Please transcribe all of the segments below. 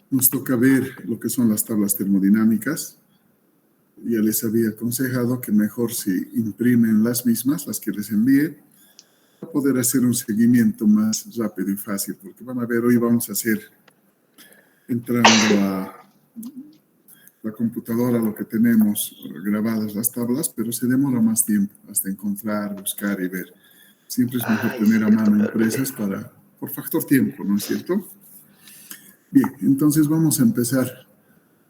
nos toca ver lo que son las tablas termodinámicas. Ya les había aconsejado que mejor si imprimen las mismas, las que les envíe, para poder hacer un seguimiento más rápido y fácil, porque van a ver, hoy vamos a hacer, entrando a la computadora, lo que tenemos grabadas las tablas, pero se demora más tiempo hasta encontrar, buscar y ver. Siempre es mejor tener a mano impresas por factor tiempo, ¿no es cierto? Bien, entonces vamos a empezar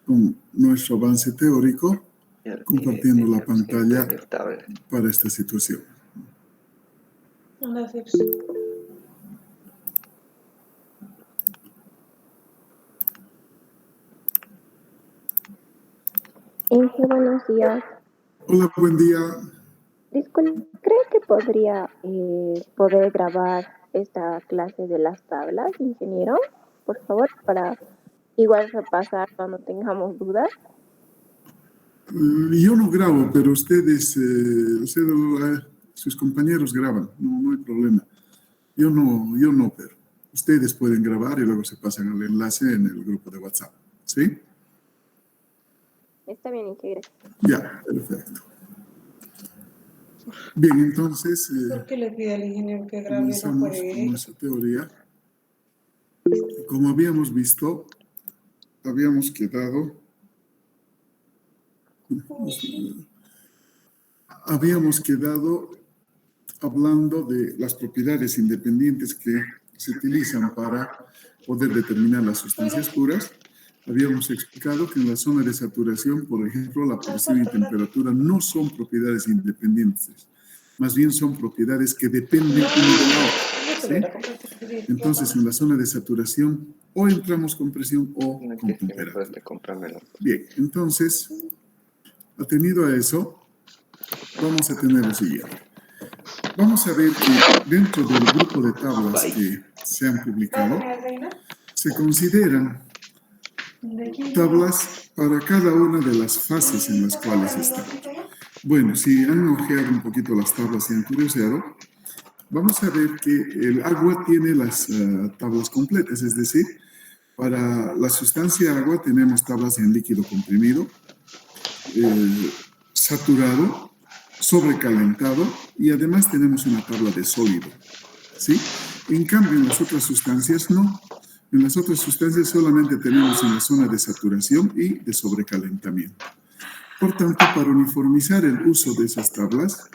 con nuestro avance teórico, compartiendo la pantalla para esta situación. Inge, buenos días. Hola, buen día. Disculpe, ¿cree que podría poder grabar esta clase de las tablas, ingeniero? Por favor, para igual repasar cuando tengamos dudas. Yo no grabo, pero ustedes, sus compañeros graban, no hay problema. Yo no, pero ustedes pueden grabar y luego se pasan el enlace en el grupo de WhatsApp, ¿sí? Está bien, Inge. Ya, perfecto. Bien, entonces, ¿Por qué le pide al ingeniero que grabe? comenzamos con nuestra teoría. Como habíamos visto, habíamos quedado hablando de las propiedades independientes que se utilizan para poder determinar las sustancias puras. Habíamos explicado que en la zona de saturación, por ejemplo, la presión y temperatura no son propiedades independientes, más bien son propiedades que dependen uno de la otra, ¿sí? Entonces, en la zona de saturación, o entramos con presión o con temperatura. Bien, entonces, atenido a eso, vamos a tener lo siguiente. Vamos a ver que dentro del grupo de tablas que se han publicado, se consideran tablas para cada una de las fases en las cuales están. Bueno, si han ojeado un poquito las tablas y han curioseado, vamos a ver que el agua tiene las tablas completas, es decir, para la sustancia agua tenemos tablas en líquido comprimido, saturado, sobrecalentado y además tenemos una tabla de sólido, ¿sí? En cambio, en las otras sustancias no. En las otras sustancias solamente tenemos en la zona de saturación y de sobrecalentamiento. Por tanto, para uniformizar el uso de esas tablas,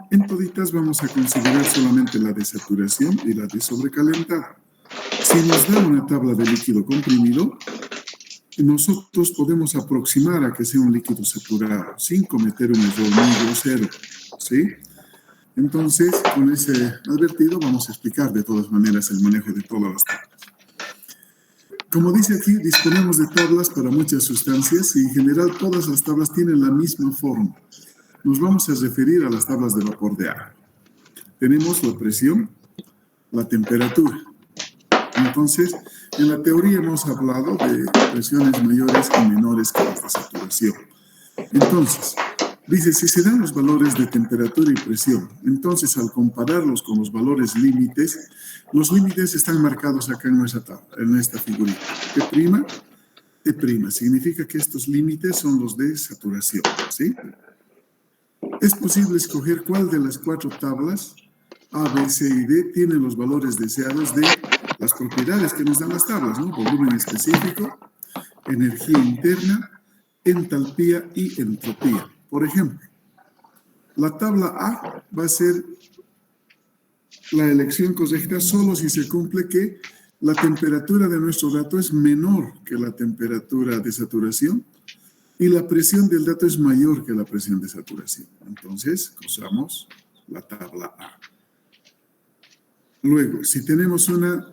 en toditas vamos a considerar solamente la de saturación y la de sobrecalentado. Si nos da una tabla de líquido comprimido, nosotros podemos aproximar a que sea un líquido saturado sin cometer un error muy grosero, ¿sí? Entonces, con ese advertido vamos a explicar de todas maneras el manejo de todas las tablas. Como dice aquí, disponemos de tablas para muchas sustancias y en general todas las tablas tienen la misma forma. Nos vamos a referir a las tablas de vapor de agua. Tenemos la presión, la temperatura. Entonces, en la teoría hemos hablado de presiones mayores y menores que las de saturación. Entonces, dice, si se dan los valores de temperatura y presión, entonces al compararlos con los valores límites, los límites están marcados acá en nuestra tabla, en esta figurita. T', significa que estos límites son los de saturación, ¿sí? Es posible escoger cuál de las 4 tablas, A, B, C y D, tienen los valores deseados de las propiedades que nos dan las tablas, ¿no? Volumen específico, energía interna, entalpía y entropía. Por ejemplo, la tabla A va a ser la elección correcta solo si se cumple que la temperatura de nuestro dato es menor que la temperatura de saturación y la presión del dato es mayor que la presión de saturación. Entonces, usamos la tabla A. Luego, si tenemos una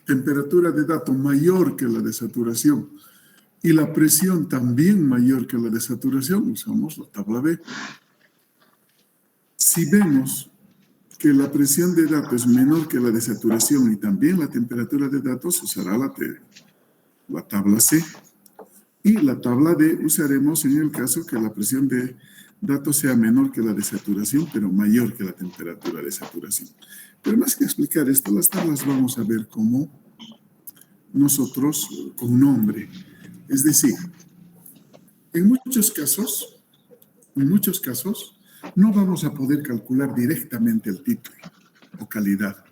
temperatura de dato mayor que la de saturación y la presión también mayor que la de saturación, usamos la tabla B. Si vemos que la presión de dato es menor que la de saturación y también la temperatura de datos, usará la tabla C. Y la tabla D usaremos en el caso que la presión de datos sea menor que la de saturación, pero mayor que la temperatura de saturación. Pero más que explicar esto, las tablas vamos a ver cómo nosotros con nombre. Es decir, en muchos casos, no vamos a poder calcular directamente el título o calidad.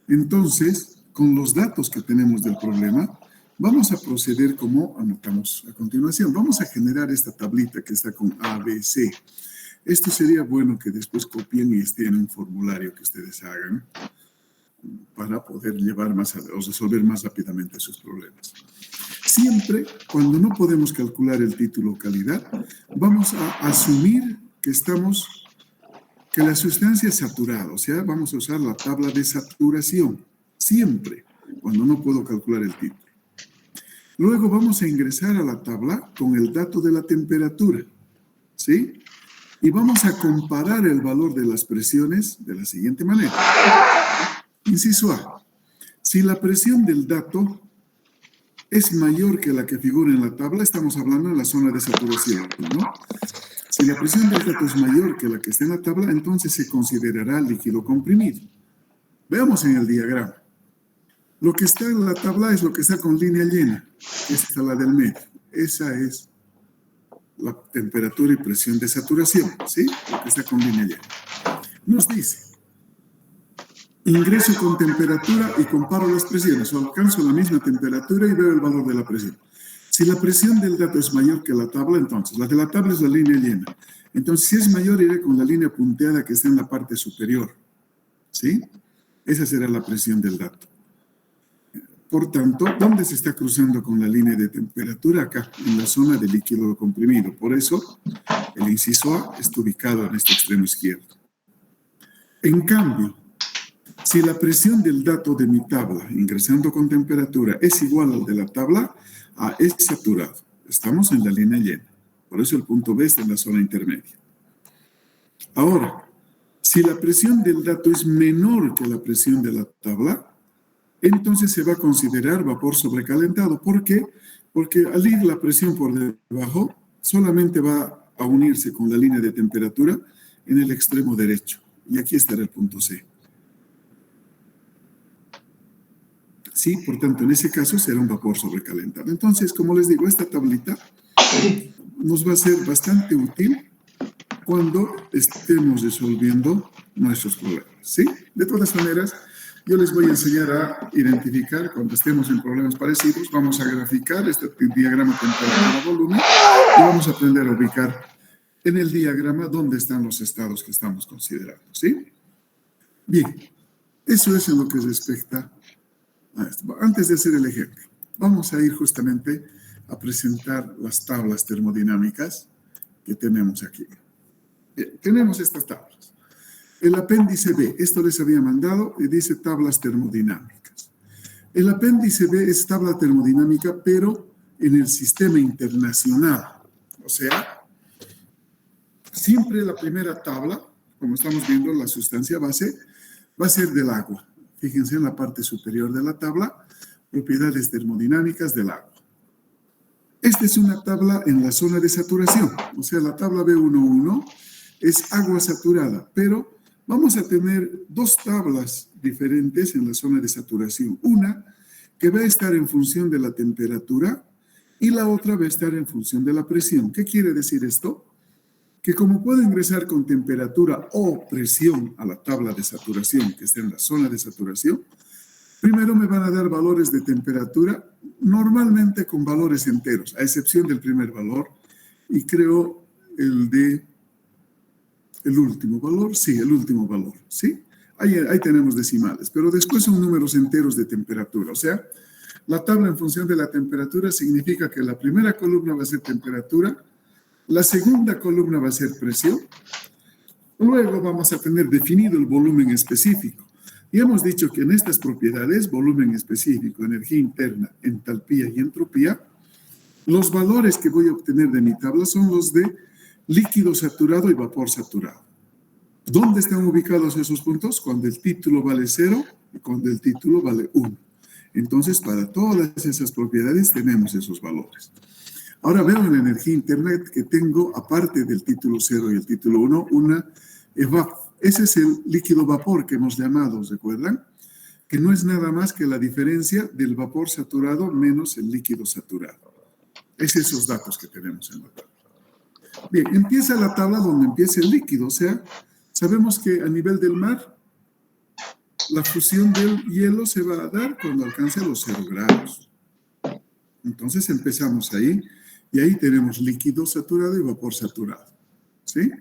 Entonces, con los datos que tenemos del problema, vamos a proceder como anotamos a continuación. Vamos a generar esta tablita que está con A, B, C. Esto sería bueno que después copien y esté en un formulario que ustedes hagan para poder llevar o resolver más rápidamente sus problemas. Siempre, cuando no podemos calcular el título o calidad, vamos a asumir que la sustancia es saturada, o sea, vamos a usar la tabla de saturación, siempre, cuando no puedo calcular el título. Luego vamos a ingresar a la tabla con el dato de la temperatura, ¿sí? Y vamos a comparar el valor de las presiones de la siguiente manera. Inciso A. Si la presión del dato es mayor que la que figura en la tabla, estamos hablando de la zona de saturación, ¿no? Si la presión del dato es mayor que la que está en la tabla, entonces se considerará líquido comprimido. Veamos en el diagrama. Lo que está en la tabla es lo que está con línea llena. Esta es la del medio. Esa es la temperatura y presión de saturación, ¿sí? Lo que está con línea llena. Nos dice, ingreso con temperatura y comparo las presiones. O alcanzo la misma temperatura y veo el valor de la presión. Si la presión del dato es mayor que la tabla, entonces la de la tabla es la línea llena. Entonces, si es mayor, iré con la línea punteada que está en la parte superior, ¿sí? Esa será la presión del dato. Por tanto, ¿dónde se está cruzando con la línea de temperatura? Acá, en la zona de líquido comprimido. Por eso, el inciso A está ubicado en este extremo izquierdo. En cambio, si la presión del dato de mi tabla, ingresando con temperatura, es igual al de la tabla, A es saturado. Estamos en la línea llena. Por eso el punto B está en la zona intermedia. Ahora, si la presión del dato es menor que la presión de la tabla, entonces se va a considerar vapor sobrecalentado. ¿Por qué? Porque al ir la presión por debajo, solamente va a unirse con la línea de temperatura en el extremo derecho. Y aquí estará el punto C. Sí, por tanto, en ese caso será un vapor sobrecalentado. Entonces, como les digo, esta tablita nos va a ser bastante útil cuando estemos resolviendo nuestros problemas, ¿sí? De todas maneras, yo les voy a enseñar a identificar cuando estemos en problemas parecidos. Vamos a graficar este diagrama temperatura-volumen y vamos a aprender a ubicar en el diagrama dónde están los estados que estamos considerando, ¿sí? Bien, eso es en lo que respecta a esto. Antes de hacer el ejemplo, vamos a ir justamente a presentar las tablas termodinámicas que tenemos aquí. Bien, tenemos estas tablas. El apéndice B, esto les había mandado y dice tablas termodinámicas. El apéndice B es tabla termodinámica, pero en el sistema internacional. O sea, siempre la primera tabla, como estamos viendo, la sustancia base, va a ser del agua. Fíjense en la parte superior de la tabla, propiedades termodinámicas del agua. Esta es una tabla en la zona de saturación, o sea, la tabla B11 es agua saturada, pero vamos a tener dos tablas diferentes en la zona de saturación. Una que va a estar en función de la temperatura y la otra va a estar en función de la presión. ¿Qué quiere decir esto? Que como puedo ingresar con temperatura o presión a la tabla de saturación que está en la zona de saturación, primero me van a dar valores de temperatura, normalmente con valores enteros, a excepción del primer valor, y creo el último valor, sí, el último valor, ¿sí? Ahí tenemos decimales, pero después son números enteros de temperatura, o sea, la tabla en función de la temperatura significa que la primera columna va a ser temperatura, la segunda columna va a ser presión, luego vamos a tener definido el volumen específico. Y hemos dicho que en estas propiedades, volumen específico, energía interna, entalpía y entropía, los valores que voy a obtener de mi tabla son los de líquido saturado y vapor saturado. ¿Dónde están ubicados esos puntos? Cuando el título vale 0 y cuando el título vale 1. Entonces, para todas esas propiedades tenemos esos valores. Ahora veo en la energía interna que tengo, aparte del título 0 y el título 1, una EVAP. Ese es el líquido vapor que hemos llamado, ¿recuerdan? que no es nada más que la diferencia del vapor saturado menos el líquido saturado. Es esos datos que tenemos en la tabla. Bien, empieza la tabla donde empieza el líquido, o sea, sabemos que a nivel del mar, la fusión del hielo se va a dar cuando alcance los 0 grados. Entonces empezamos ahí, y ahí tenemos líquido saturado y vapor saturado, ¿sí?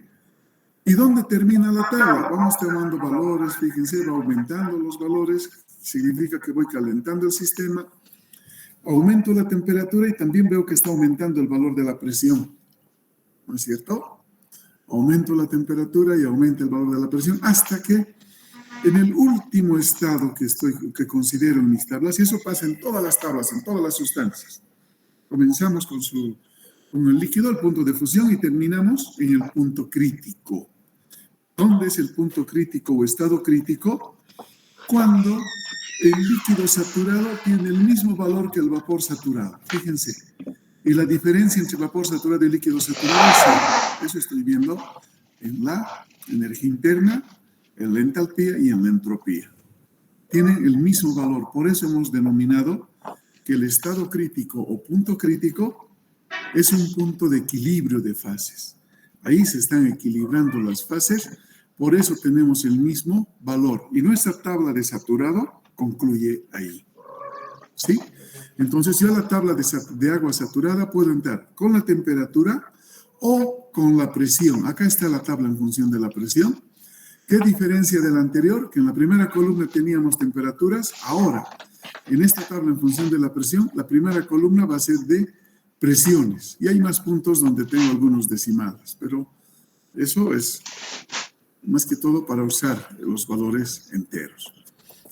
¿Y dónde termina la tabla? Vamos tomando valores, fíjense, va aumentando los valores, significa que voy calentando el sistema, aumento la temperatura y también veo que está aumentando el valor de la presión, ¿no es cierto? Aumento la temperatura y aumenta el valor de la presión hasta que en el último estado que considero en mis tablas, y eso pasa en todas las tablas, en todas las sustancias. Comenzamos con el líquido, el punto de fusión, y terminamos en el punto crítico. ¿Dónde es el punto crítico o estado crítico? Cuando el líquido saturado tiene el mismo valor que el vapor saturado. Fíjense. Y la diferencia entre vapor saturado y líquido saturado es cero. Eso estoy viendo en la energía interna, en la entalpía y en la entropía. Tienen el mismo valor. Por eso hemos denominado que el estado crítico o punto crítico es un punto de equilibrio de fases. Ahí se están equilibrando las fases, por eso tenemos el mismo valor. Y nuestra tabla de saturado concluye ahí. ¿Sí? Entonces yo a la tabla de agua saturada puedo entrar con la temperatura o con la presión. Acá está la tabla en función de la presión. ¿Qué diferencia de la anterior? Que en la primera columna teníamos temperaturas. Ahora, en esta tabla en función de la presión, la primera columna va a ser de presiones. Y hay más puntos donde tengo algunos decimales, pero eso es más que todo para usar los valores enteros.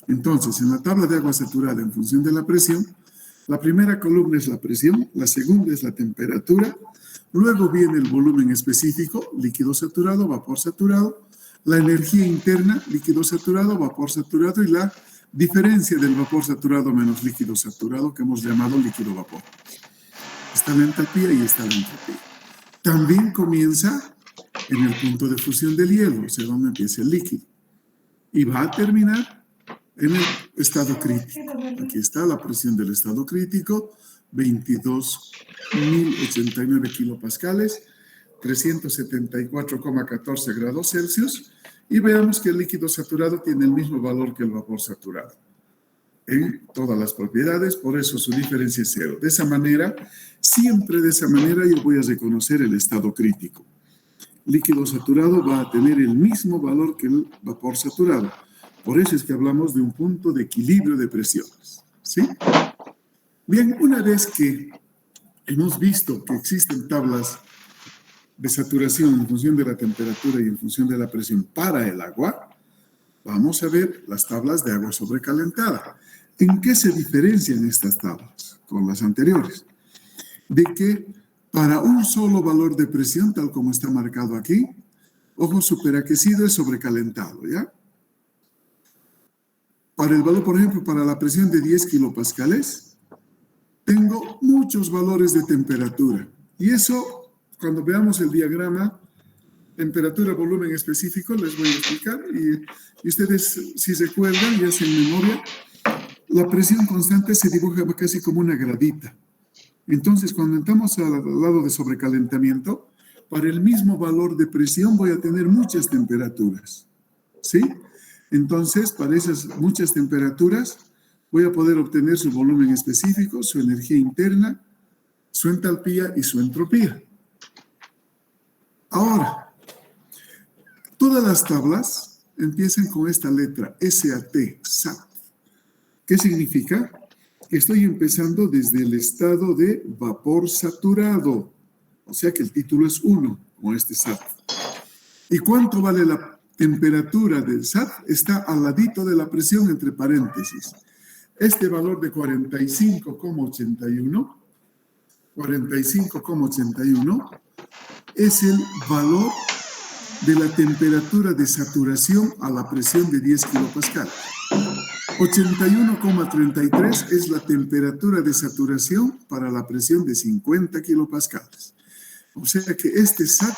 Entonces, en la tabla de agua saturada en función de la presión, la primera columna es la presión, la segunda es la temperatura, luego viene el volumen específico, líquido saturado, vapor saturado, la energía interna, líquido saturado, vapor saturado, y la diferencia del vapor saturado menos líquido saturado, que hemos llamado líquido vapor. Está la entalpía y está la entropía. También comienza en el punto de fusión del hielo, o sea, donde empieza el líquido. Y va a terminar en el estado crítico. Aquí está la presión del estado crítico, 22.089 kilopascales, 374,14 grados Celsius, y veamos que el líquido saturado tiene el mismo valor que el vapor saturado en todas las propiedades, por eso su diferencia es cero. De esa manera, siempre de esa manera yo voy a reconocer el estado crítico. Líquido saturado va a tener el mismo valor que el vapor saturado. Por eso es que hablamos de un punto de equilibrio de presiones, ¿sí? Bien, una vez que hemos visto que existen tablas de saturación en función de la temperatura y en función de la presión para el agua, vamos a ver las tablas de agua sobrecalentada. ¿En qué se diferencian estas tablas con las anteriores? De que para un solo valor de presión, tal como está marcado aquí, ojo, superaquecido es sobrecalentado, ¿ya? Para el valor, por ejemplo, para la presión de 10 kilopascales, tengo muchos valores de temperatura. Y eso, cuando veamos el diagrama, temperatura, volumen específico, les voy a explicar. Y ustedes, si recuerdan y hacen memoria, la presión constante se dibuja casi como una gradita. Entonces, cuando entramos al lado de sobrecalentamiento, para el mismo valor de presión voy a tener muchas temperaturas, ¿sí? Entonces, para esas muchas temperaturas, voy a poder obtener su volumen específico, su energía interna, su entalpía y su entropía. Ahora, todas las tablas empiezan con esta letra, SAT, SAT. ¿Qué significa? Que estoy empezando desde el estado de vapor saturado. O sea que el título es 1, con este SAT. ¿Y cuánto vale la temperatura del SAT? Está al ladito de la presión, entre paréntesis. Este valor de 45,81 es el valor de la temperatura de saturación a la presión de 10 kilopascales. 81,33 es la temperatura de saturación para la presión de 50 kilopascales. O sea que este SAT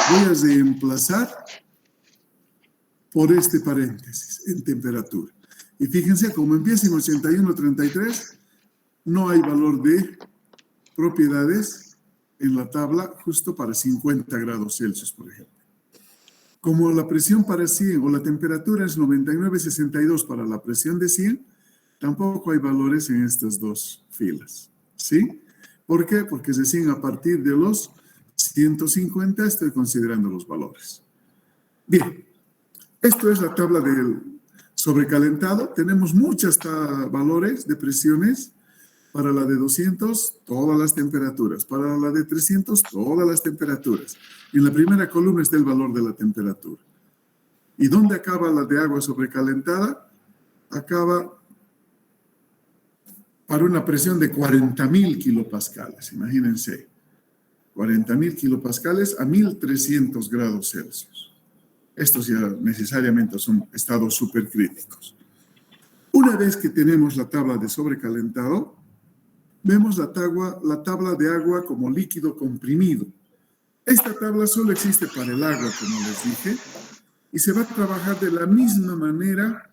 voy a reemplazar por este paréntesis en temperatura. Y fíjense, como empieza en 81.33, no hay valor de propiedades en la tabla justo para 50 grados Celsius, por ejemplo. Como la presión para 100 o la temperatura es 99.62 para la presión de 100, tampoco hay valores en estas dos filas, ¿sí? ¿Por qué? Porque recién a partir de los 150 estoy considerando los valores. Bien, esto es la tabla del sobrecalentado. Tenemos muchos valores de presiones. Para la de 200, todas las temperaturas. Para la de 300, todas las temperaturas. En la primera columna está el valor de la temperatura. ¿Y dónde acaba la de agua sobrecalentada? Acaba para una presión de 40.000 kilopascales. Imagínense, 40.000 kilopascales a 1.300 grados Celsius. Estos ya necesariamente son estados supercríticos. Una vez que tenemos la tabla de sobrecalentado, vemos la tabla de agua como líquido comprimido. Esta tabla solo existe para el agua, como les dije, y se va a trabajar de la misma manera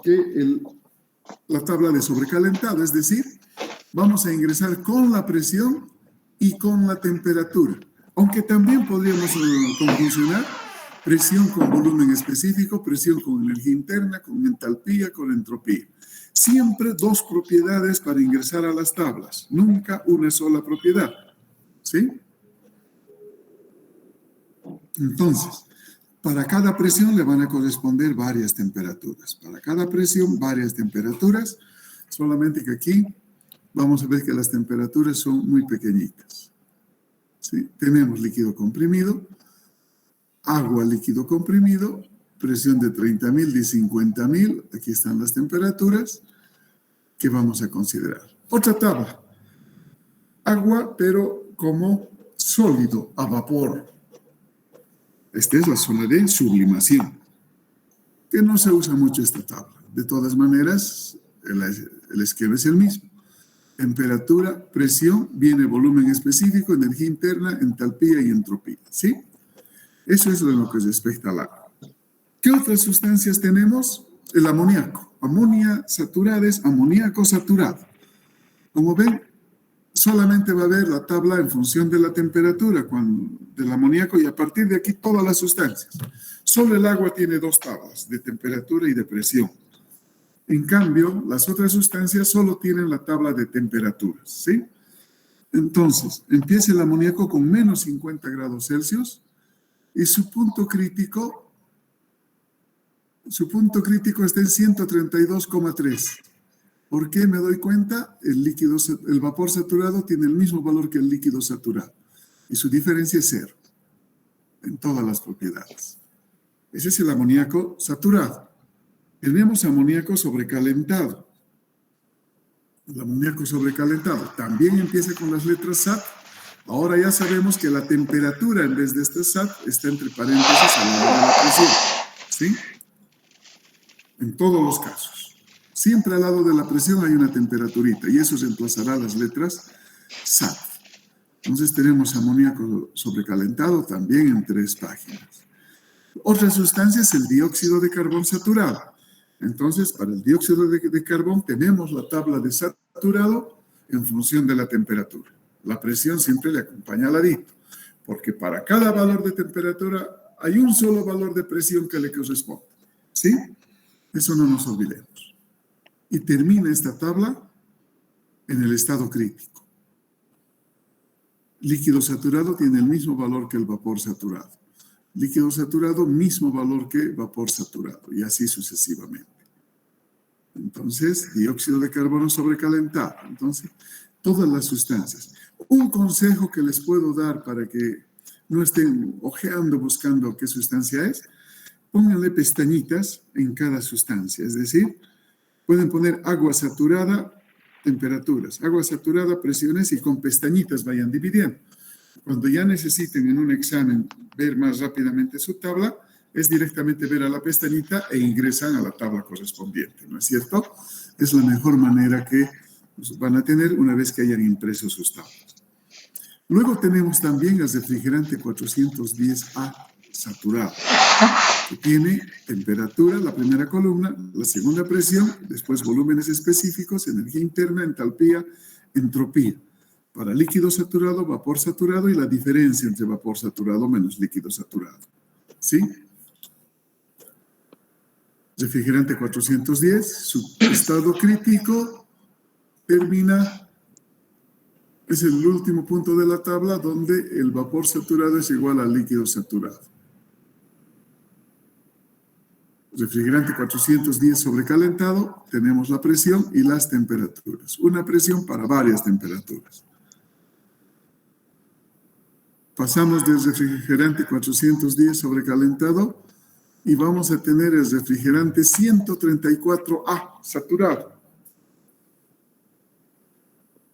que la tabla de sobrecalentado, es decir, vamos a ingresar con la presión y con la temperatura, aunque también podríamos conjuncionar presión con volumen específico, presión con energía interna, con entalpía, con entropía. Siempre dos propiedades para ingresar a las tablas, nunca una sola propiedad, ¿sí? Entonces, para cada presión le van a corresponder varias temperaturas. Para cada presión, varias temperaturas, solamente que aquí vamos a ver que las temperaturas son muy pequeñitas, ¿sí? Tenemos líquido comprimido, agua líquido comprimido, presión de 30.000, de 50.000, aquí están las temperaturas que vamos a considerar. Otra tabla, agua pero como sólido a vapor. Esta es la zona de sublimación, que no se usa mucho esta tabla. De todas maneras, el esquema es el mismo. Temperatura, presión, viene volumen específico, energía interna, entalpía y entropía, ¿sí? Eso es lo que respecta al agua. ¿Qué otras sustancias tenemos? El amoníaco. Amonia saturada es amoníaco saturado. Como ven, solamente va a haber la tabla en función de la temperatura del amoníaco y a partir de aquí todas las sustancias. Solo el agua tiene dos tablas, de temperatura y de presión. En cambio, las otras sustancias solo tienen la tabla de temperaturas, ¿sí? Entonces, empieza el amoníaco con menos 50 grados Celsius y su punto crítico está en 132,3. ¿Por qué me doy cuenta? El vapor saturado tiene el mismo valor que el líquido saturado y su diferencia es 0 en todas las propiedades. Ese es el amoníaco saturado. Tenemos amoníaco sobrecalentado. El amoníaco sobrecalentado también empieza con las letras SAT. Ahora ya sabemos que la temperatura en vez de este SAT está entre paréntesis al lado de la presión, ¿sí? En todos los casos. Siempre al lado de la presión hay una temperaturita y eso reemplazará las letras SAT. Entonces tenemos amoníaco sobrecalentado también en 3 páginas. Otra sustancia es el dióxido de carbón saturado. Entonces, para el dióxido de carbón tenemos la tabla de saturado en función de la temperatura. La presión siempre le acompaña al ladito, porque para cada valor de temperatura hay un solo valor de presión que le corresponde, ¿sí? Eso no nos olvidemos. Y termina esta tabla en el estado crítico. Líquido saturado tiene el mismo valor que el vapor saturado. Líquido saturado, mismo valor que vapor saturado, y así sucesivamente. Entonces, dióxido de carbono sobrecalentado. Entonces, todas las sustancias. Un consejo que les puedo dar para que no estén ojeando buscando qué sustancia es, pónganle pestañitas en cada sustancia. Es decir, pueden poner agua saturada, temperaturas, agua saturada, presiones y con pestañitas vayan dividiendo. Cuando ya necesiten en un examen ver más rápidamente su tabla, es directamente ver a la pestañita e ingresan a la tabla correspondiente, ¿no es cierto? Es la mejor manera que van a tener una vez que hayan impreso sus tablas. Luego tenemos también el refrigerante 410A saturado. que tiene temperatura, la primera columna, la segunda presión, después volúmenes específicos, energía interna, entalpía, entropía. Para líquido saturado, vapor saturado y la diferencia entre vapor saturado menos líquido saturado. ¿Sí? Refrigerante 410, su estado crítico termina, es el último punto de la tabla donde el vapor saturado es igual al líquido saturado. Refrigerante 410 sobrecalentado, tenemos la presión y las temperaturas. Una presión para varias temperaturas. Pasamos del refrigerante 410 sobrecalentado y vamos a tener el refrigerante 134A saturado.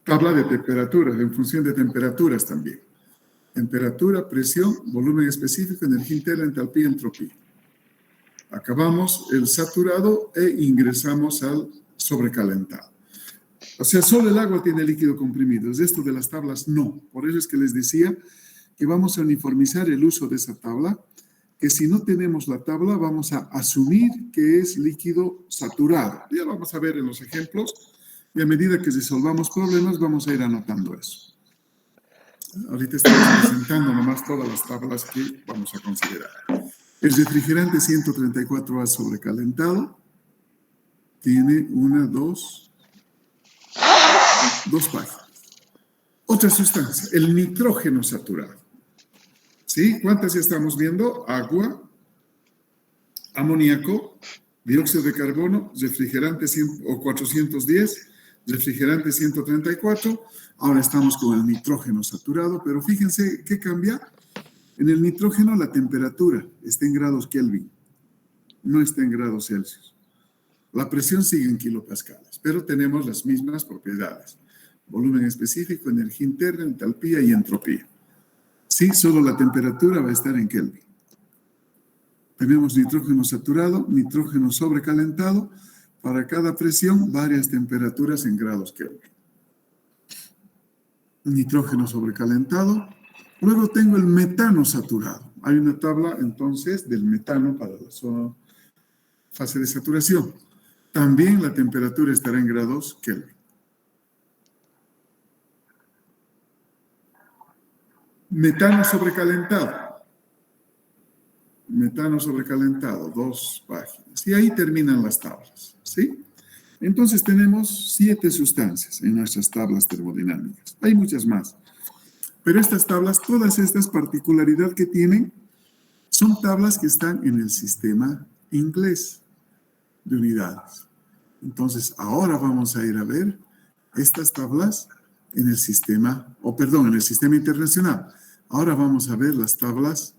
Tabla de temperaturas, en función de temperaturas también. Temperatura, presión, volumen específico, energía interna, entalpía, entropía. Acabamos el saturado e ingresamos al sobrecalentado. O sea, solo el agua tiene líquido comprimido. Es esto de las tablas, no. Por eso es que les decía que vamos a uniformizar el uso de esa tabla, que si no tenemos la tabla vamos a asumir que es líquido saturado. Ya lo vamos a ver en los ejemplos y a medida que resolvamos problemas vamos a ir anotando eso. Ahorita estamos presentando nomás todas las tablas que vamos a considerar. El refrigerante 134A sobrecalentado tiene dos páginas. Otra sustancia, el nitrógeno saturado. ¿Sí? ¿Cuántas ya estamos viendo? Agua, amoníaco, dióxido de carbono, refrigerante 410, refrigerante 134. Ahora estamos con el nitrógeno saturado, pero fíjense qué cambia. En el nitrógeno la temperatura está en grados Kelvin, no está en grados Celsius. La presión sigue en kilopascales, pero tenemos las mismas propiedades. Volumen específico, energía interna, entalpía y entropía. Sí, solo la temperatura va a estar en Kelvin. Tenemos nitrógeno saturado, nitrógeno sobrecalentado. Para cada presión, varias temperaturas en grados Kelvin. Nitrógeno sobrecalentado. Luego tengo el metano saturado. Hay una tabla, entonces, del metano para la fase de saturación. También la temperatura estará en grados Kelvin. Metano sobrecalentado. Metano sobrecalentado, 2 páginas. Y ahí terminan las tablas, ¿sí? Entonces tenemos 7 sustancias en nuestras tablas termodinámicas. Hay muchas más. Pero estas tablas, todas estas particularidades que tienen, son tablas que están en el sistema inglés de unidades. Entonces, ahora vamos a ir a ver estas tablas en el sistema, en el sistema internacional. Ahora vamos a ver las tablas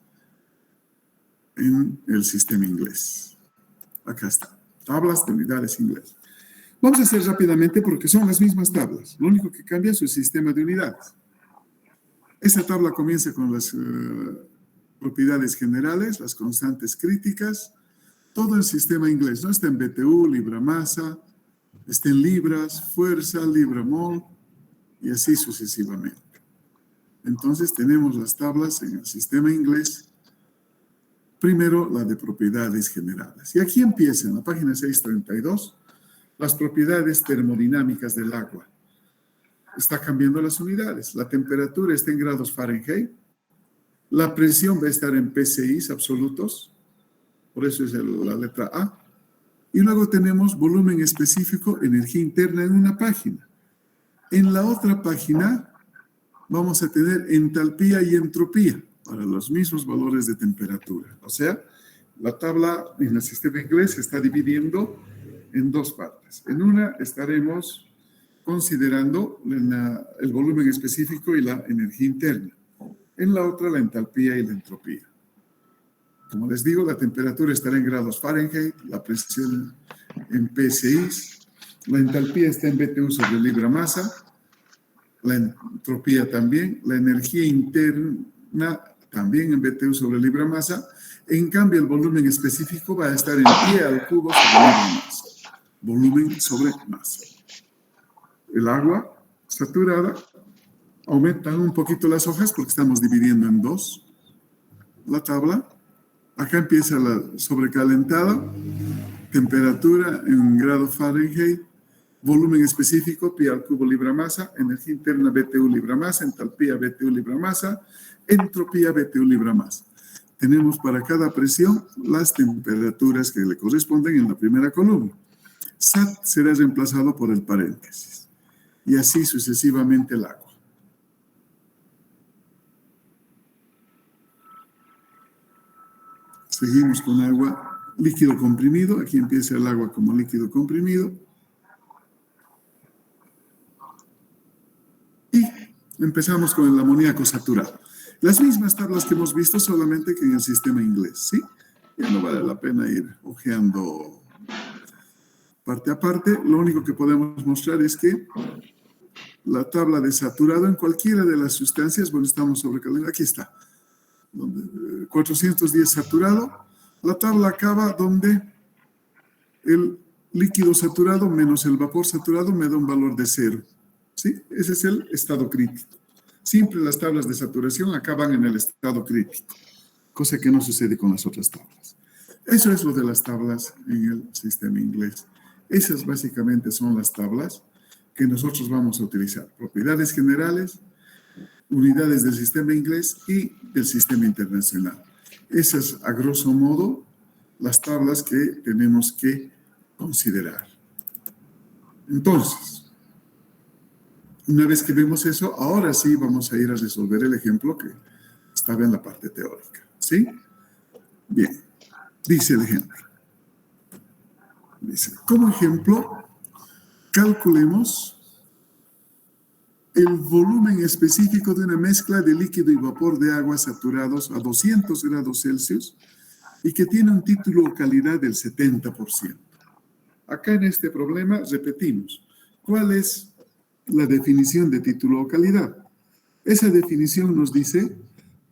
en el sistema inglés. Acá está, tablas de unidades inglés. Vamos a hacer rápidamente porque son las mismas tablas. Lo único que cambia es su sistema de unidades. Esta tabla comienza con las propiedades generales, las constantes críticas, todo el sistema inglés, ¿no? Está en BTU, libra-masa, está en libras, fuerza, libra-mol, y así sucesivamente. Entonces tenemos las tablas en el sistema inglés. Primero, la de propiedades generales. Y aquí empieza, en la página 632, las propiedades termodinámicas del agua. Está cambiando las unidades. La temperatura está en grados Fahrenheit. La presión va a estar en PSI absolutos. Por eso es la letra A. Y luego tenemos volumen específico, energía interna en una página. En la otra página vamos a tener entalpía y entropía para los mismos valores de temperatura. O sea, la tabla en el sistema inglés se está dividiendo en 2 partes. En una estaremos considerando el volumen específico y la energía interna. En la otra, la entalpía y la entropía. Como les digo, la temperatura estará en grados Fahrenheit, la presión en PSI, la entalpía está en BTU sobre libra masa, la entropía también, la energía interna también en BTU sobre libra masa. En cambio, el volumen específico va a estar en pie al cubo sobre libra masa. Volumen sobre masa. El agua saturada, aumentan un poquito las hojas porque estamos dividiendo en 2 la tabla. Acá empieza la sobrecalentada, temperatura en grado Fahrenheit, volumen específico, pi al cubo libra masa, energía interna BTU libra masa, entalpía BTU libra masa, entropía BTU libra masa. Tenemos para cada presión las temperaturas que le corresponden en la primera columna. SAT será reemplazado por el paréntesis. Y así sucesivamente el agua. Seguimos con agua, líquido comprimido. Aquí empieza el agua como líquido comprimido. Y empezamos con el amoníaco saturado. Las mismas tablas que hemos visto, solamente que en el sistema inglés, ¿sí? Ya no vale la pena ir hojeando parte a parte. Lo único que podemos mostrar es que la tabla de saturado en cualquiera de las sustancias, bueno, estamos sobrecalentando, aquí está. 410 saturado, la tabla acaba donde el líquido saturado menos el vapor saturado me da un valor de 0. ¿Sí? Ese es el estado crítico. Siempre las tablas de saturación acaban en el estado crítico, cosa que no sucede con las otras tablas. Eso es lo de las tablas en el sistema inglés. Esas básicamente son las tablas que nosotros vamos a utilizar. Propiedades generales, unidades del sistema inglés y del sistema internacional. Esas, a grosso modo, las tablas que tenemos que considerar. Entonces, una vez que vemos eso, ahora sí vamos a ir a resolver el ejemplo que estaba en la parte teórica. ¿Sí? Bien. Dice el ejemplo. Dice, como ejemplo, calculemos el volumen específico de una mezcla de líquido y vapor de agua saturados a 200 grados Celsius y que tiene un título o calidad del 70%. Acá en este problema repetimos. ¿Cuál es la definición de título o calidad? Esa definición nos dice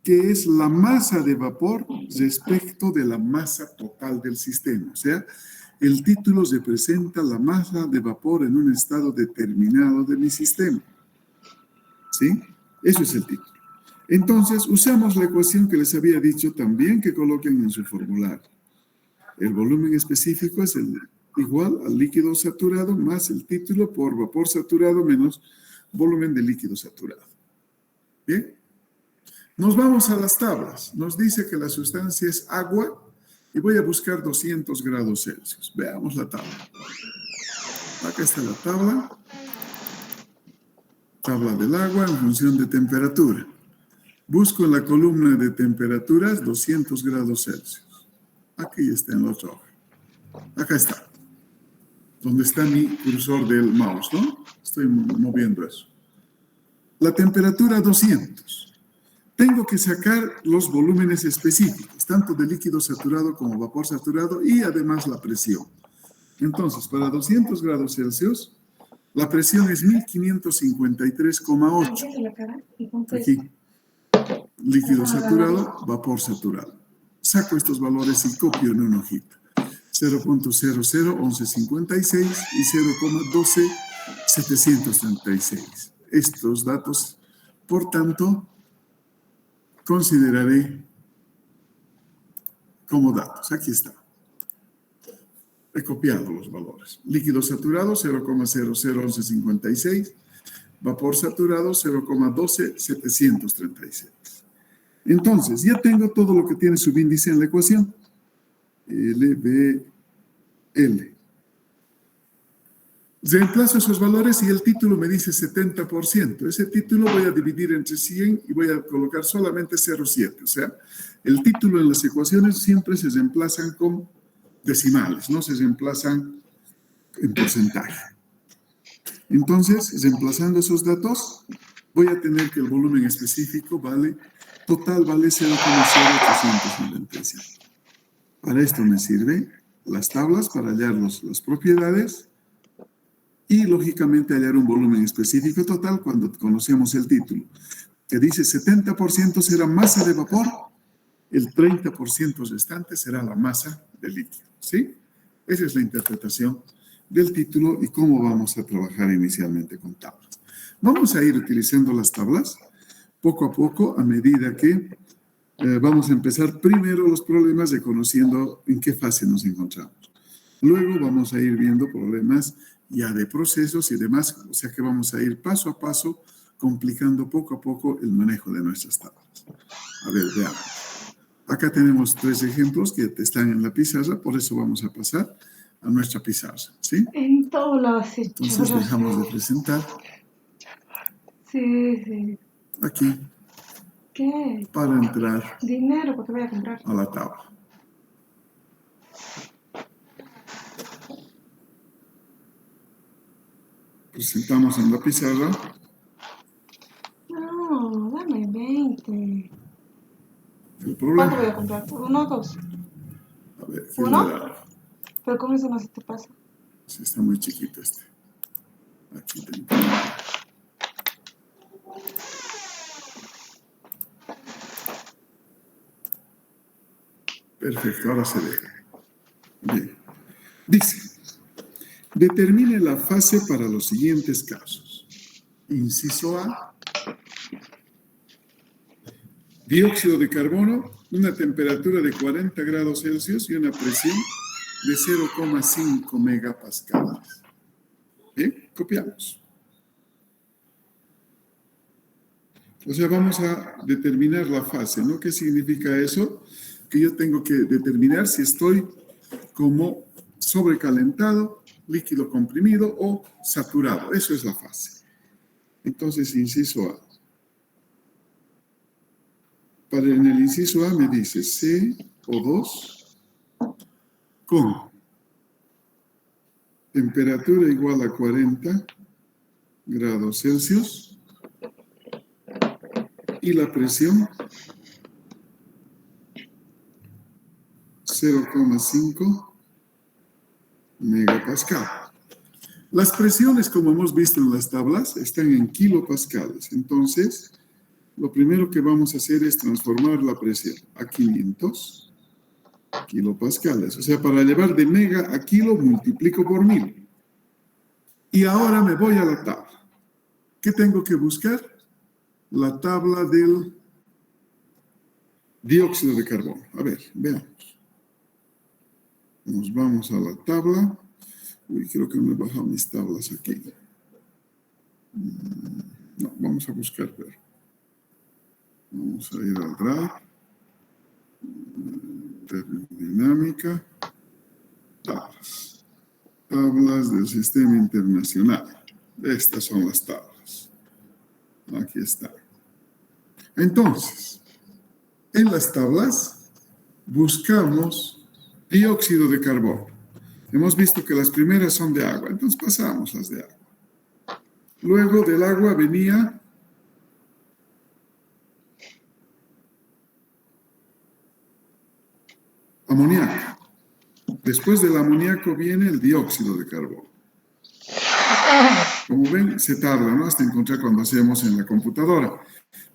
que es la masa de vapor respecto de la masa total del sistema. O sea, el título representa la masa de vapor en un estado determinado de mi sistema. ¿Sí? Eso es el título. Entonces, usamos la ecuación que les había dicho también que coloquen en su formulario. El volumen específico es igual al líquido saturado más el título por vapor saturado menos volumen de líquido saturado. ¿Bien? Nos vamos a las tablas. Nos dice que la sustancia es agua y voy a buscar 200 grados Celsius. Veamos la tabla. Acá está la tabla. Tabla del agua en función de temperatura. Busco en la columna de temperaturas 200 grados Celsius. Aquí está en la otra hoja. Acá está. Donde está mi cursor del mouse, ¿no? Estoy moviendo eso. La temperatura 200. Tengo que sacar los volúmenes específicos, tanto de líquido saturado como vapor saturado y además la presión. Entonces, para 200 grados Celsius, la presión es 1553,8. Aquí, líquido saturado, vapor saturado. Saco estos valores y copio en una hojita. 0.001156 y 0.12736. Estos datos, por tanto, consideraré como datos. Aquí está. He copiado los valores. Líquido saturado, 0.001156. Vapor saturado, 0.12736. Entonces, ya tengo todo lo que tiene subíndice en la ecuación. LBL. Reemplazo esos valores y el título me dice 70%. Ese título voy a dividir entre 100 y voy a colocar solamente 0,7. O sea, el título en las ecuaciones siempre se reemplazan con decimales, no se reemplazan en porcentaje. Entonces, reemplazando esos datos, voy a tener que el volumen específico total vale 0,0895. Para esto me sirven las tablas para hallar las propiedades y, lógicamente, hallar un volumen específico total cuando conocemos el título, que dice 70% será masa de vapor, el 30% restante será la masa de líquido, ¿sí? Esa es la interpretación del título y cómo vamos a trabajar inicialmente con tablas. Vamos a ir utilizando las tablas poco a poco a medida que vamos a empezar primero los problemas reconociendo en qué fase nos encontramos. Luego vamos a ir viendo problemas ya de procesos y demás, o sea que vamos a ir paso a paso complicando poco a poco el manejo de nuestras tablas. A ver, veamos. Acá tenemos 3 ejemplos que están en la pizarra, por eso vamos a pasar a nuestra pizarra, ¿sí? En todos lados se Entonces dejamos de presentar Sí. aquí ¿Qué? para entrar Dinero, porque voy a comprar. a la tabla. Presentamos en la pizarra. No, dame 20. El ¿Cuánto voy a problema. comprar? ¿1 o 2? A ver, ¿qué ¿Uno? era? Pero con eso no se te pasa. Sí, está muy chiquito este. Aquí tengo. Perfecto, ahora se ve. Bien. Dice, determine la fase para los siguientes casos. Inciso A. Dióxido de carbono, una temperatura de 40 grados Celsius y una presión de 0,5 megapascales. Bien, copiamos. O sea, vamos a determinar la fase, ¿no? ¿Qué significa eso? Que yo tengo que determinar si estoy como sobrecalentado, líquido comprimido o saturado. Eso es la fase. Entonces, inciso A. En el inciso A me dice CO2 con temperatura igual a 40 grados Celsius y la presión 0,5 megapascal. Las presiones, como hemos visto en las tablas, están en kilopascales. Entonces, lo primero que vamos a hacer es transformar la presión a 500 kilopascales. O sea, para llevar de mega a kilo, multiplico por 1000. Y ahora me voy a la tabla. ¿Qué tengo que buscar? La tabla del dióxido de carbono. A ver, veamos. Nos vamos a la tabla. Uy, creo que me he bajado mis tablas aquí. No, vamos a buscar, pero vamos a ir al Drive. Termodinámica. Tablas. Tablas del sistema internacional. Estas son las tablas. Aquí está. Entonces, en las tablas buscamos dióxido de carbono. Hemos visto que las primeras son de agua, entonces pasamos las de agua. Luego del agua venía amoníaco. Después del amoníaco viene el dióxido de carbono. Como ven, se tarda, ¿no? Hasta encontrar cuando hacemos en la computadora.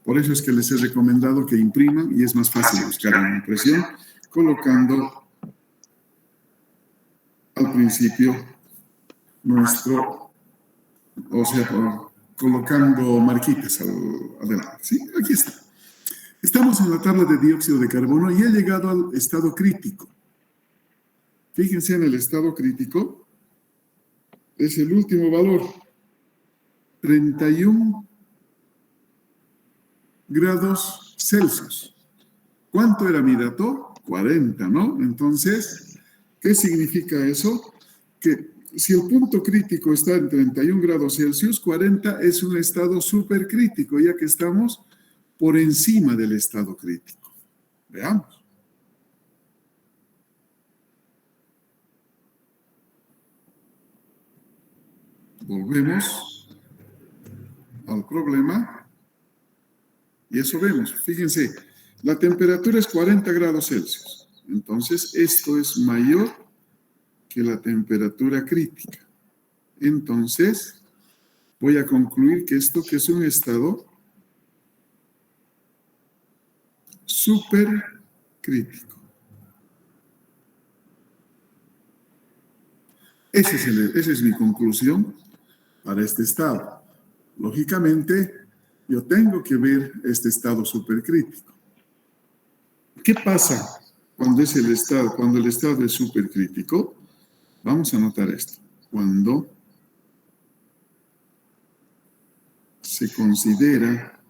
Por eso es que les he recomendado que impriman y es más fácil buscar en impresión colocando al principio nuestro, o sea, colocando marquitas adelante. ¿Sí? Aquí está. Estamos en la tabla de dióxido de carbono y he llegado al estado crítico. Fíjense en el estado crítico. Es el último valor. 31 grados Celsius. ¿Cuánto era mi dato? 40, ¿no? Entonces, ¿qué significa eso? Que si el punto crítico está en 31 grados Celsius, 40 es un estado supercrítico, ya que estamos por encima del estado crítico. Veamos. Volvemos al problema. Y eso vemos. Fíjense, la temperatura es 40 grados Celsius. Entonces, esto es mayor que la temperatura crítica. Entonces, voy a concluir que esto que es un estado supercrítico. Esa es mi conclusión para este estado. Lógicamente, yo tengo que ver este estado supercrítico. ¿Qué pasa cuando el estado es supercrítico? Vamos a anotar esto. Cuando se considera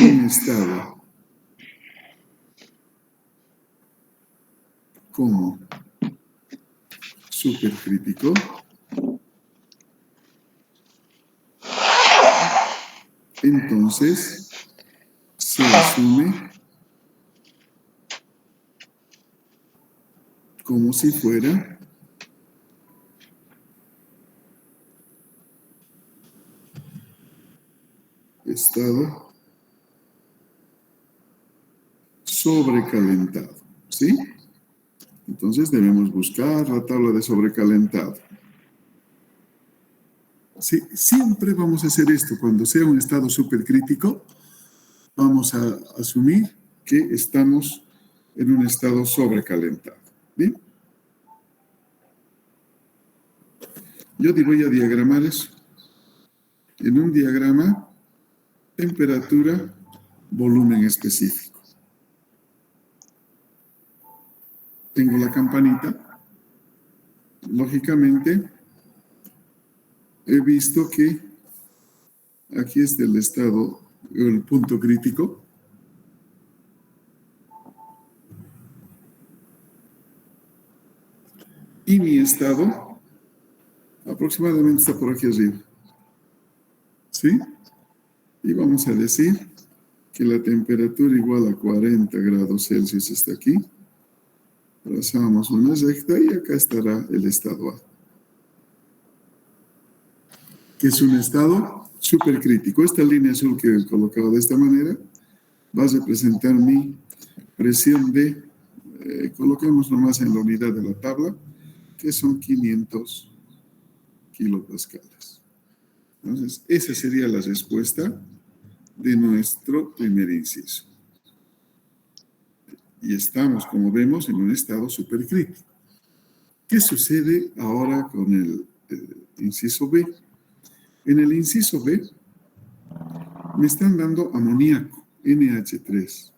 un estado como supercrítico, entonces se asume como si fuera estado sobrecalentado, ¿sí? Entonces debemos buscar la tabla de sobrecalentado. Sí, siempre vamos a hacer esto. Cuando sea un estado supercrítico, vamos a asumir que estamos en un estado sobrecalentado. ¿Bien? Yo voy a diagramar eso. En un diagrama, temperatura, volumen específico. Tengo la campanita. Lógicamente, he visto que aquí está el estado, el punto crítico. Y mi estado aproximadamente está por aquí arriba. ¿Sí? Y vamos a decir que la temperatura igual a 40 grados Celsius está aquí. Trazamos una recta y acá estará el estado A, que es un estado supercrítico. Esta línea azul que he colocado de esta manera va a representar mi presión de, coloquemos nomás en la unidad de la tabla, que son 500 kilopascales. Entonces, esa sería la respuesta de nuestro primer inciso. Y estamos, como vemos, en un estado supercrítico. ¿Qué sucede ahora con el inciso B? En el inciso B me están dando amoníaco, NH3.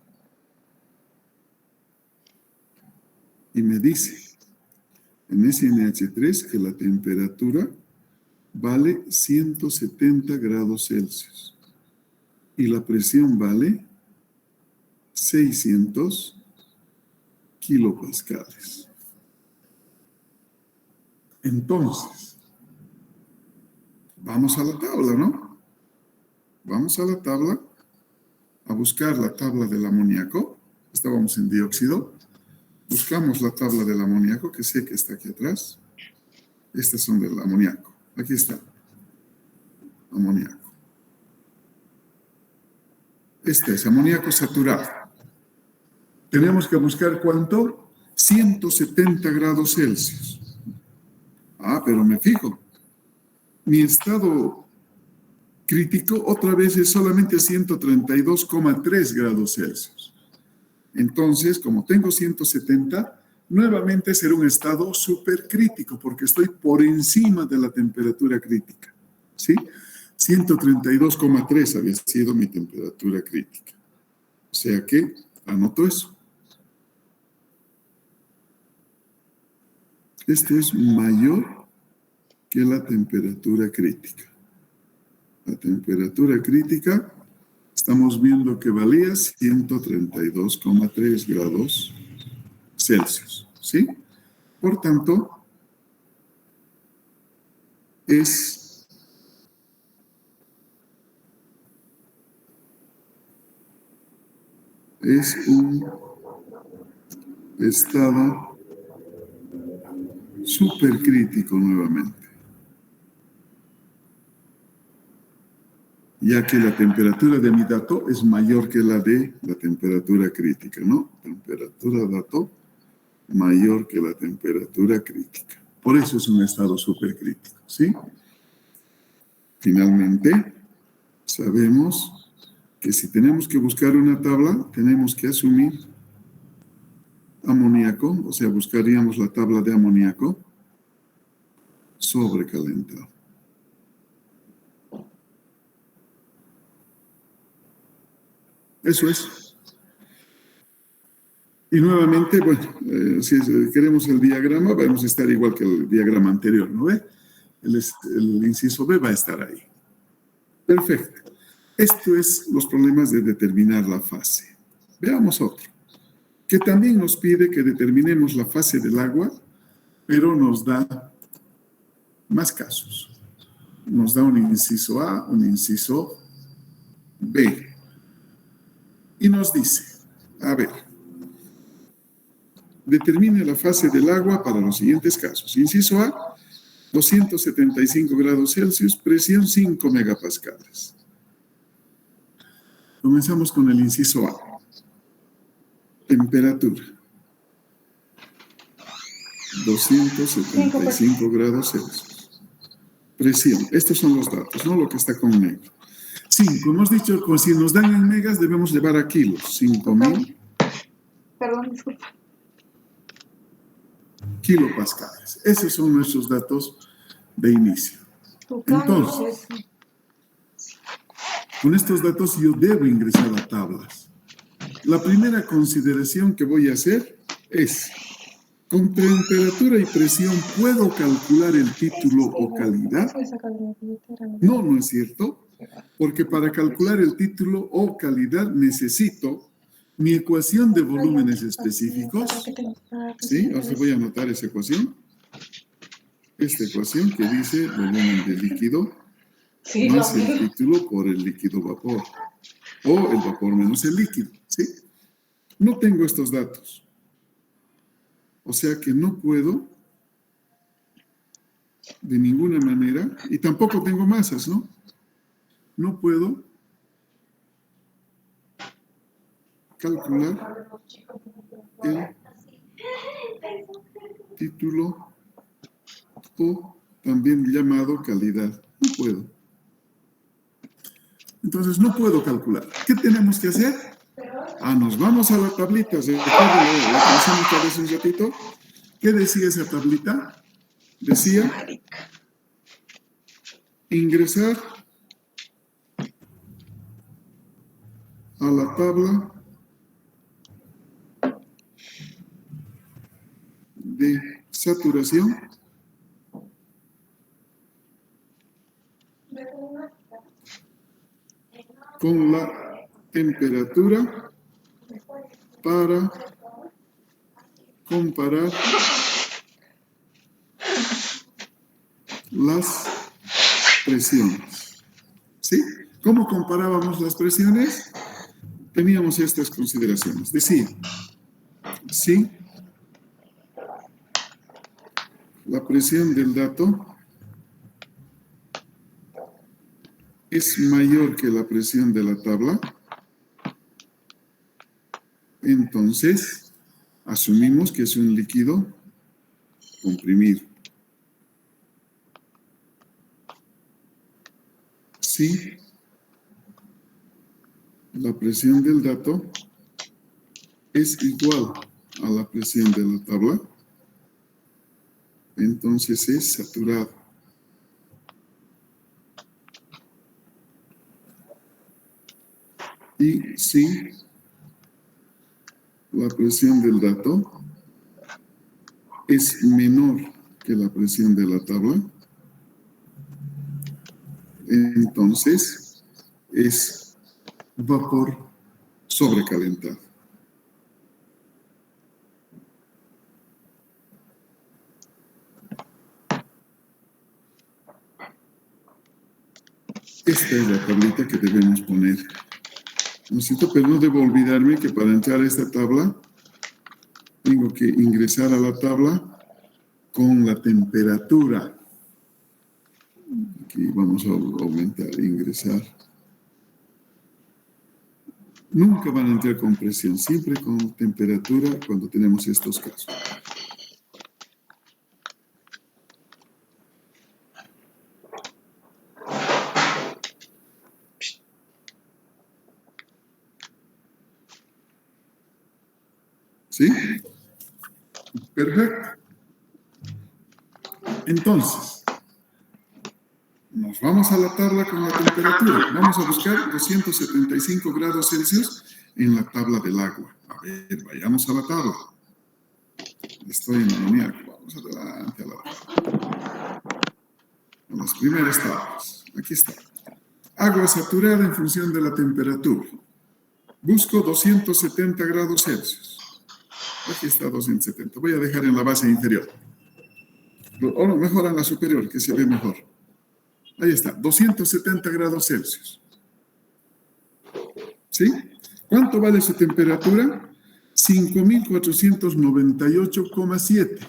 Y me dice, en ese NH3, que la temperatura vale 170 grados Celsius. Y la presión vale 600 kilopascales. Entonces, vamos a la tabla, ¿no? Vamos a la tabla, a buscar la tabla del amoníaco. Estábamos en dióxido. Buscamos la tabla del amoníaco, que sé que está aquí atrás. Estas son del amoníaco. Aquí está. Amoníaco. Este es amoníaco saturado. Tenemos que buscar ¿cuánto? 170 grados Celsius. Ah, pero me fijo. Mi estado crítico otra vez es solamente 132,3 grados Celsius. Entonces, como tengo 170, nuevamente será un estado supercrítico porque estoy por encima de la temperatura crítica. ¿Sí? 132,3 había sido mi temperatura crítica. O sea que anoto eso. Esto es mayor que la temperatura crítica. La temperatura crítica, estamos viendo que valía 132,3 grados Celsius, ¿sí? Por tanto, es un estado supercrítico nuevamente, ya que la temperatura de mi dato es mayor que la de la temperatura crítica, ¿no? Temperatura dato mayor que la temperatura crítica. Por eso es un estado supercrítico, ¿sí? Finalmente, sabemos que si tenemos que buscar una tabla, tenemos que asumir amoníaco, o sea, buscaríamos la tabla de amoníaco sobrecalentado. Eso es. Y nuevamente, bueno, si queremos el diagrama, vamos a estar igual que el diagrama anterior, ¿no ve? El inciso B va a estar ahí. Perfecto. Esto es los problemas de determinar la fase. Veamos otro, que también nos pide que determinemos la fase del agua, pero nos da más casos. Nos da un inciso A, un inciso B. Y nos dice, a ver, determine la fase del agua para los siguientes casos. Inciso A, 275 grados Celsius, presión 5 megapascales. Comenzamos con el inciso A. Temperatura. 275 grados Celsius. Presión. Estos son los datos, ¿no? Lo que está con negro. 5. Hemos dicho que si nos dan en megas debemos llevar a kilos. 5.000. Perdón, disculpa. Kilopascales. Esos son nuestros datos de inicio. Entonces, con estos datos yo debo ingresar a tablas. La primera consideración que voy a hacer es, con temperatura y presión, ¿puedo calcular el título o calidad? No, no es cierto, porque para calcular el título o calidad necesito mi ecuación de volúmenes específicos. ¿Sí? Ahora voy a anotar esa ecuación. Esta ecuación que dice volumen de líquido más el título por el líquido vapor. O el vapor menos el líquido. ¿Sí? No tengo estos datos. O sea que no puedo de ninguna manera, y tampoco tengo masas, ¿no? No puedo calcular el título o también llamado calidad. No puedo. Entonces no puedo calcular. ¿Qué tenemos que hacer? Nos vamos a la tablita. ¿La conocemos otra vez un ratito? ¿Qué decía esa tablita? Decía ingresar a la tabla de saturación con la temperatura para comparar las presiones. ¿Sí? ¿Cómo comparábamos las presiones? Teníamos estas consideraciones. Decía, si la presión del dato es mayor que la presión de la tabla, entonces asumimos que es un líquido comprimido. Si la presión del dato es igual a la presión de la tabla, entonces es saturado. Y si la presión del dato es menor que la presión de la tabla, entonces es vapor sobrecalentado. Esta es la tablita que debemos poner. ¿No es cierto? Pero no debo olvidarme que para entrar a esta tabla tengo que ingresar a la tabla con la temperatura. Aquí vamos a aumentar, ingresar. Nunca van a entrar con presión, siempre con temperatura cuando tenemos estos casos. ¿Sí? Perfecto. Entonces, nos vamos a la tabla con la temperatura. Vamos a buscar 275 grados Celsius en la tabla del agua. A ver, vayamos a la tabla. Estoy en amoníaco. Vamos adelante a la tabla. En las primeras tablas. Aquí está. Agua saturada en función de la temperatura. Busco 270 grados Celsius. Aquí está 270. Voy a dejar en la base inferior. O no, mejor en la superior, que se ve mejor. Ahí está, 270 grados Celsius. ¿Sí? ¿Cuánto vale su temperatura? 5.498,7.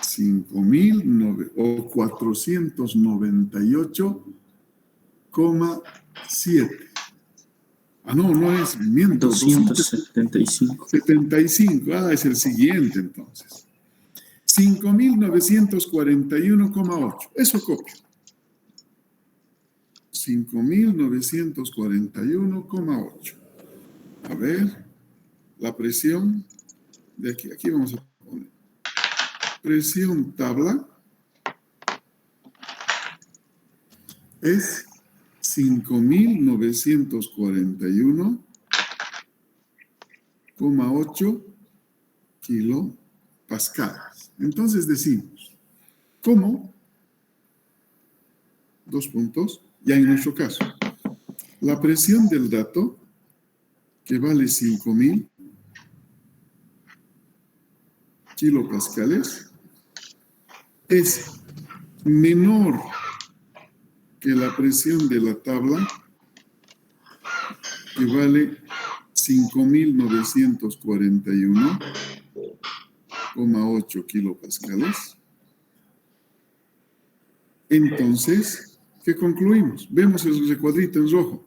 498,7. Ah, no, no es, miento. 275. 75. Ah, es el siguiente entonces. 5.941,8. Eso copio. 5.941,8. A ver, la presión de aquí vamos a poner. Presión tabla es 5.941,8 kilopascales. Entonces decimos, ¿cómo? Dos puntos. Ya en nuestro caso, la presión del dato, que vale 5.000 kilopascales, es menor que la presión de la tabla, que vale 5.941,8 kilopascales. Entonces, ¿qué concluimos? Vemos el recuadrito en rojo.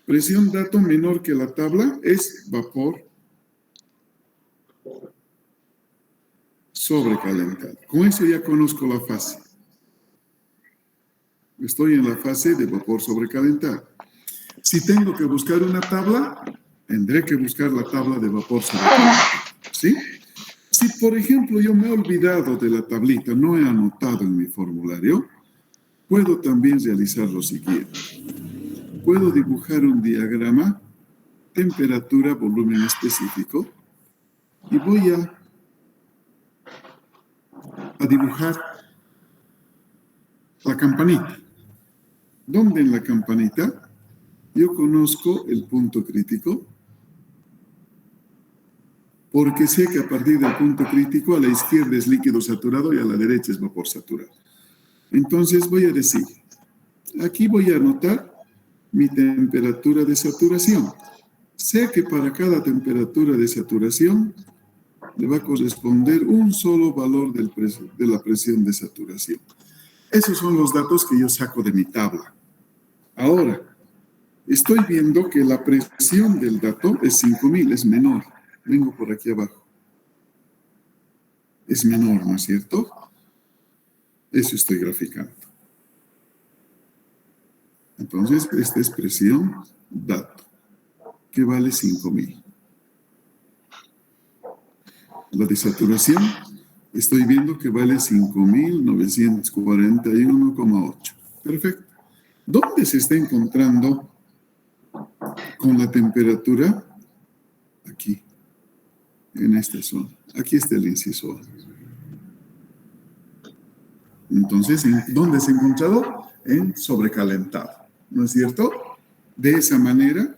Presión dato menor que la tabla es vapor sobrecalentado. Con eso ya conozco la fase. Estoy en la fase de vapor sobrecalentado. Si tengo que buscar una tabla, tendré que buscar la tabla de vapor sobrecalentado. ¿Sí? Si, por ejemplo, yo me he olvidado de la tablita, no he anotado en mi formulario, puedo también realizar lo siguiente. Puedo dibujar un diagrama, temperatura, volumen específico, y voy a dibujar la campanita. ¿Dónde en la campanita? Yo conozco el punto crítico, porque sé que a partir del punto crítico a la izquierda es líquido saturado y a la derecha es vapor saturado. Entonces voy a decir, aquí voy a anotar mi temperatura de saturación. Sé que para cada temperatura de saturación le va a corresponder un solo valor de la presión de saturación. Esos son los datos que yo saco de mi tabla. Ahora, estoy viendo que la presión del dato es 5.000, es menor. Vengo por aquí abajo. Es menor, ¿no es cierto? Eso estoy graficando. Entonces, esta es presión dato, que vale 5.000. La de saturación, estoy viendo que vale 5.941,8. Perfecto. ¿Dónde se está encontrando con la temperatura? Aquí, en esta zona. Aquí está el inciso A. Entonces, ¿dónde se ha encontrado? En sobrecalentado, ¿no es cierto? De esa manera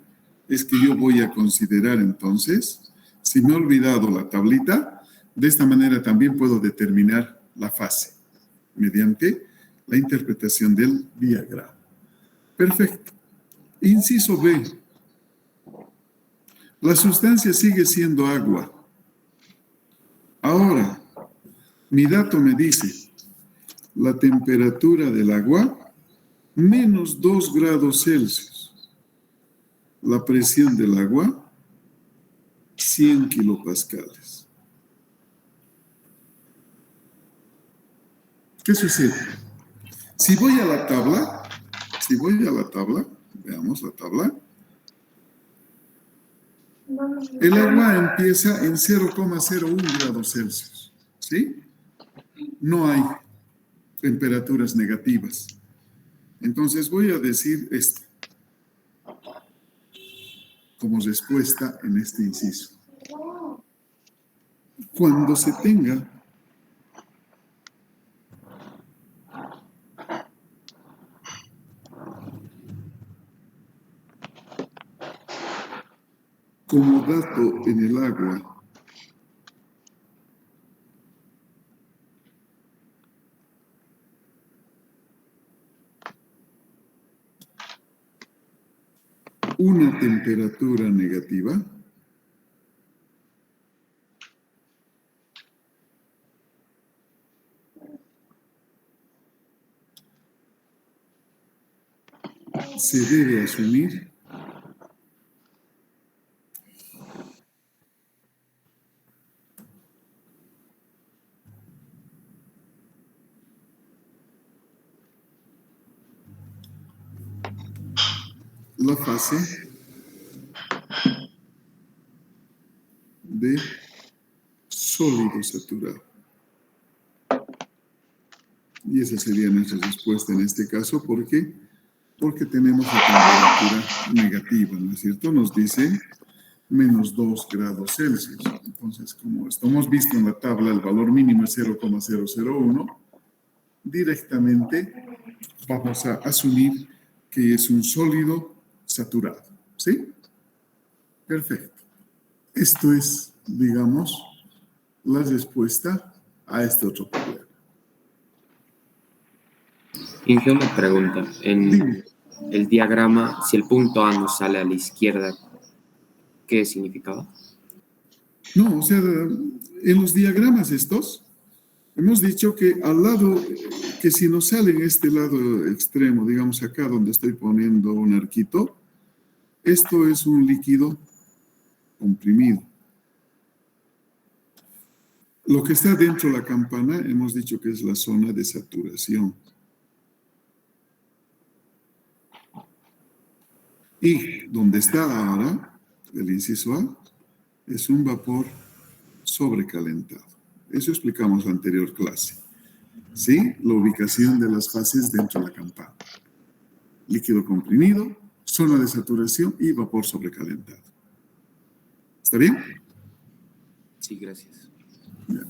es que yo voy a considerar entonces, si me he olvidado la tablita, de esta manera también puedo determinar la fase mediante la interpretación del diagrama. Perfecto. Inciso B. La sustancia sigue siendo agua. Ahora, mi dato me dice la temperatura del agua menos 2 grados Celsius. La presión del agua, 100 kilopascales. ¿Qué sucede? Si voy a la tabla, veamos la tabla, el agua empieza en 0,01 grados Celsius, ¿sí? No hay temperaturas negativas. Entonces voy a decir esto. como respuesta en este inciso. Cuando se tenga como dato en el agua una temperatura negativa, se debe asumir la fase de sólido saturado. Y esa sería nuestra respuesta en este caso. ¿Por qué? Porque tenemos la temperatura negativa, ¿no es cierto? Nos dice menos 2 grados Celsius. Entonces, como hemos visto en la tabla, el valor mínimo es 0,001. Directamente vamos a asumir que es un sólido saturado. ¿Sí? Perfecto. Esto es, digamos, la respuesta a este otro problema. Y una pregunta. En Dime. el diagrama, si el punto A nos sale a la izquierda, ¿qué significaba? No, o sea, en los diagramas estos, hemos dicho que al lado, que si nos sale en este lado extremo, digamos acá donde estoy poniendo un arquito, esto es un líquido comprimido. Lo que está dentro de la campana, hemos dicho que es la zona de saturación. Y donde está ahora, el inciso A, es un vapor sobrecalentado. Eso explicamos en la anterior clase. ¿Sí? La ubicación de las fases dentro de la campana. Líquido comprimido, zona de saturación y vapor sobrecalentado. ¿Está bien? Sí, gracias. Bien.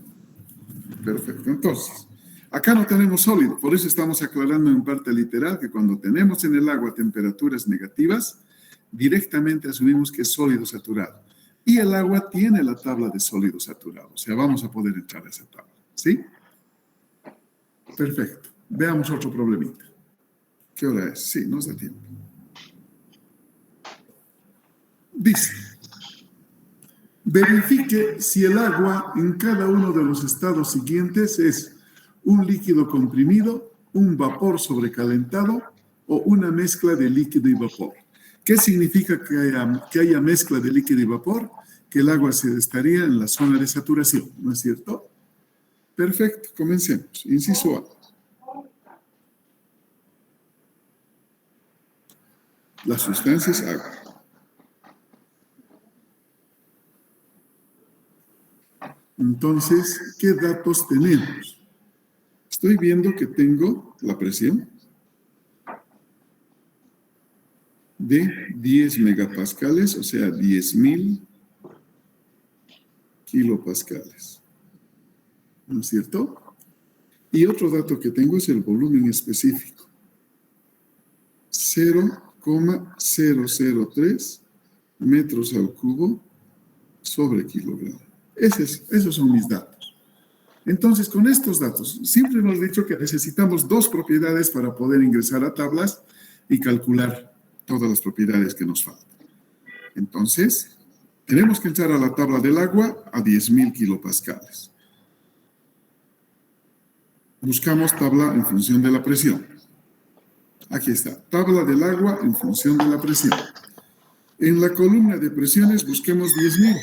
Perfecto. Entonces, acá no tenemos sólido, por eso estamos aclarando en parte literal que cuando tenemos en el agua temperaturas negativas, directamente asumimos que es sólido saturado. Y el agua tiene la tabla de sólido saturado, o sea, vamos a poder entrar a esa tabla. ¿Sí? Perfecto. Veamos otro problemita. ¿Qué hora es? Sí, nos da tiempo. Dice, verifique si el agua en cada uno de los estados siguientes es un líquido comprimido, un vapor sobrecalentado o una mezcla de líquido y vapor. ¿Qué significa que haya mezcla de líquido y vapor? Que el agua se estaría en la zona de saturación, ¿no es cierto? Perfecto, comencemos. Inciso A. La sustancia es agua. Entonces, ¿qué datos tenemos? Estoy viendo que tengo la presión de 10 megapascales, o sea, 10.000 kilopascales. ¿No es cierto? Y otro dato que tengo es el volumen específico. 0,003 metros al cubo sobre kilogramo. Esos son mis datos. Entonces, con estos datos, siempre hemos dicho que necesitamos dos propiedades para poder ingresar a tablas y calcular todas las propiedades que nos faltan. Entonces, tenemos que entrar a la tabla del agua a 10.000 kilopascales. Buscamos tabla en función de la presión. Aquí está, tabla del agua en función de la presión. En la columna de presiones busquemos 10.000.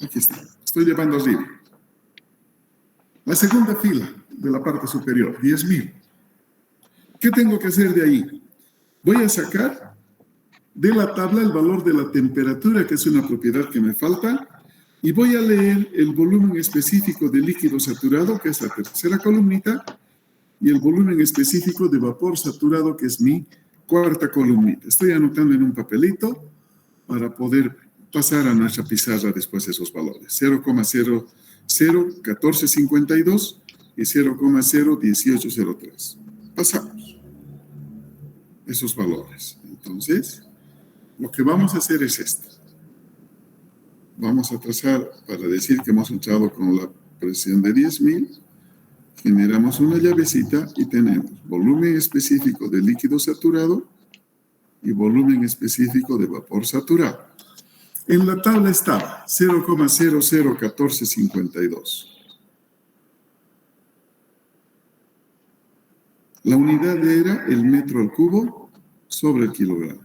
Aquí está, estoy llevando arriba. La segunda fila de la parte superior, 10.000. ¿Qué tengo que hacer de ahí? Voy a sacar de la tabla el valor de la temperatura, que es una propiedad que me falta, y voy a leer el volumen específico de líquido saturado, que es la tercera columnita, y el volumen específico de vapor saturado, que es mi cuarta columnita. Estoy anotando en un papelito para poder pasar a nuestra pizarra después esos valores. 0,001452 y 0,01803. Pasamos esos valores. Entonces, lo que vamos a hacer es esto. Vamos a trazar, para decir que hemos entrado con la presión de 10.000, generamos una llavecita y tenemos volumen específico de líquido saturado y volumen específico de vapor saturado. En la tabla estaba 0,001452. La unidad era el metro al cubo sobre el kilogramo.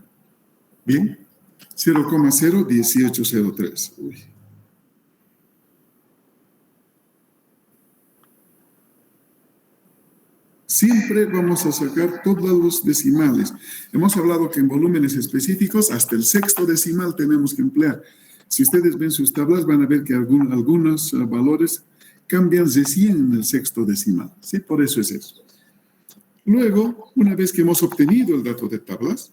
Bien, 0,01803. Uy. Siempre vamos a sacar todos los decimales. Hemos hablado que en volúmenes específicos hasta el sexto decimal tenemos que emplear. Si ustedes ven sus tablas van a ver que algunos valores cambian recién en el sexto decimal. ¿Sí? Por eso es eso. Luego, una vez que hemos obtenido el dato de tablas,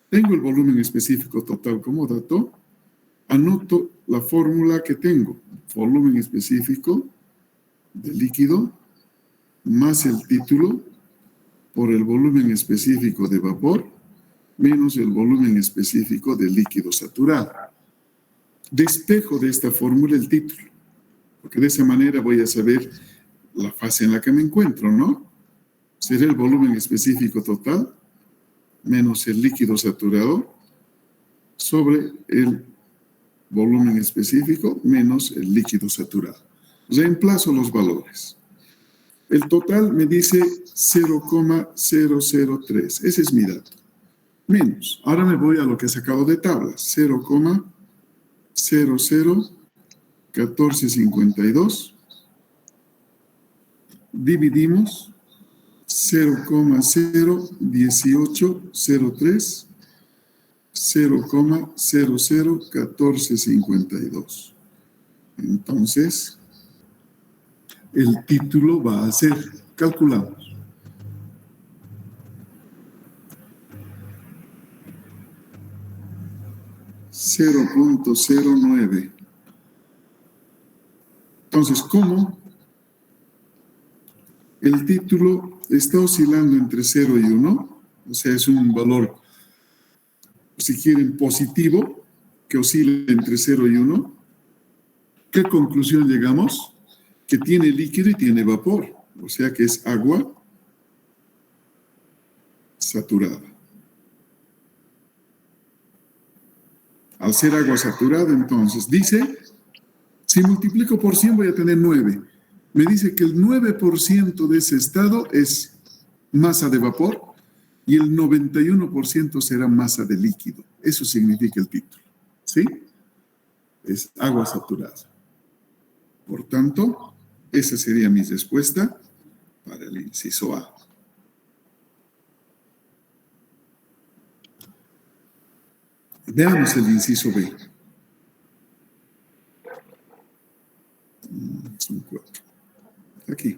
tengo el volumen específico total como dato, anoto la fórmula que tengo. Volumen específico de líquido más el título por el volumen específico de vapor menos el volumen específico de líquido saturado. Despejo de esta fórmula el título, porque de esa manera voy a saber la fase en la que me encuentro, ¿no? Será el volumen específico total menos el líquido saturado sobre el volumen específico menos el líquido saturado. Reemplazo los valores. El total me dice 0,003. Ese es mi dato. Menos. Ahora me voy a lo que he sacado de tablas. 0,001452. Dividimos 0,01803. 0,001452. Entonces, el título va a ser, calculamos, 0,09. Entonces, ¿cómo? El título está oscilando entre 0 y 1, o sea, es un valor, si quieren, positivo, que oscila entre 0 y 1. ¿Qué conclusión llegamos? Que tiene líquido y tiene vapor, o sea que es agua saturada. Al ser agua saturada, entonces, dice, si multiplico por 100 voy a tener 9. Me dice que el 9% de ese estado es masa de vapor y el 91% será masa de líquido. Eso significa el título, ¿sí? Es agua saturada. Por tanto, esa sería mi respuesta para el inciso A. Veamos el inciso B. Son 4. Aquí.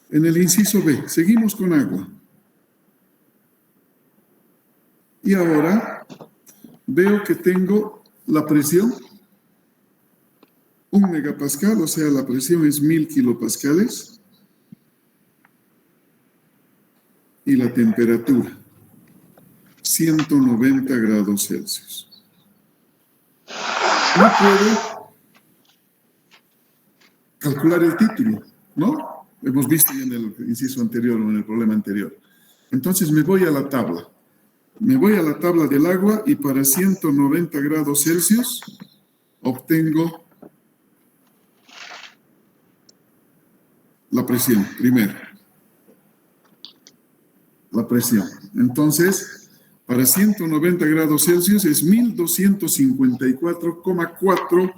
En el inciso B, seguimos con agua. Y ahora veo que tengo la presión, 1 megapascal, o sea, la presión es 1000 kilopascales. Y la temperatura, 190 grados Celsius. No puedo calcular el título, ¿no? Hemos visto ya en el inciso anterior o en el problema anterior. Entonces me voy a la tabla. Me voy a la tabla del agua y para 190 grados Celsius obtengo la presión, primero. La presión. Entonces, para 190 grados Celsius es 1254,4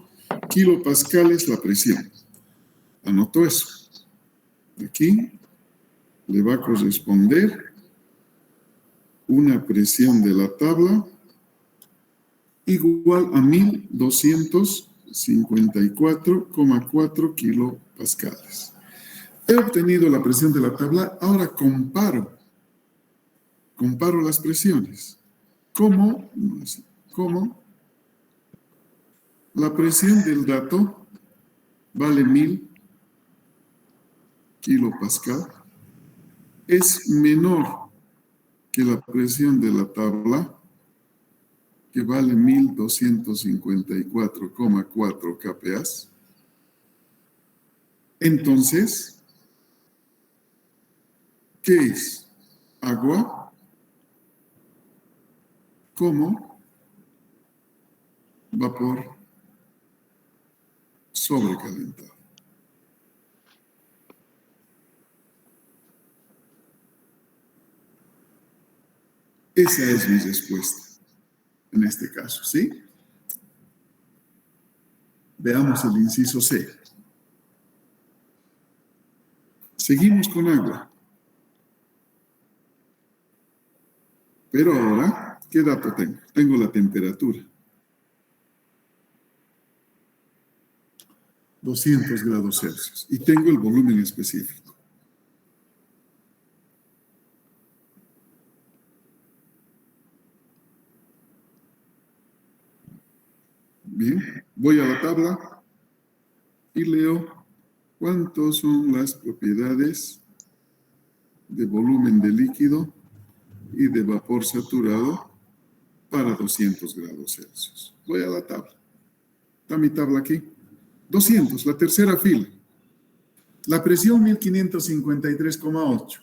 kilopascales la presión. Anoto eso. Aquí le va a corresponder una presión de la tabla igual a 1254,4 kilopascales. He obtenido la presión de la tabla, ahora comparo comparo las presiones. ¿Cómo la presión del dato vale 1000 kilopascal? Es menor que la presión de la tabla, que vale 1254,4 kPa. Entonces, ¿qué es? Agua como vapor sobrecalentado. Esa es mi respuesta en este caso, ¿sí? Veamos el inciso C. Seguimos con agua. Pero ahora, ¿qué dato tengo? Tengo la temperatura. 200 grados Celsius. Y tengo el volumen específico. Bien, voy a la tabla y leo cuántas son las propiedades de volumen de líquido y de vapor saturado para 200 grados Celsius. Voy a la tabla. Está mi tabla aquí. 200, la tercera fila. La presión 1553,8.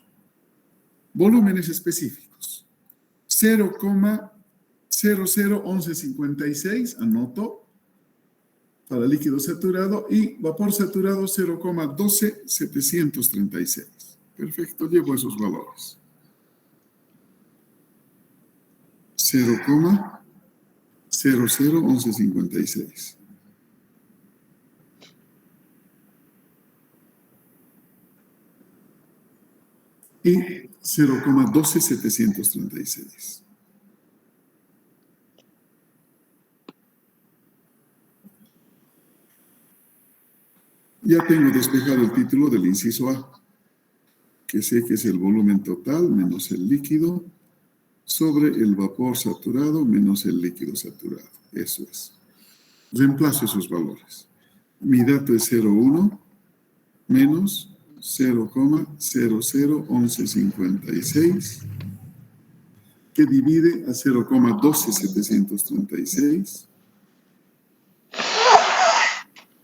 Volúmenes específicos. 0,001156, anoto, para líquido saturado, y vapor saturado 0,12736. Perfecto, llevo esos valores. 0,001156. Y 0,12736. Ya tengo despejado el título del inciso A, que sé que es el volumen total menos el líquido sobre el vapor saturado menos el líquido saturado. Eso es. Reemplazo esos valores. Mi dato es 0,1 menos 0,001156, que divide a 0,12736,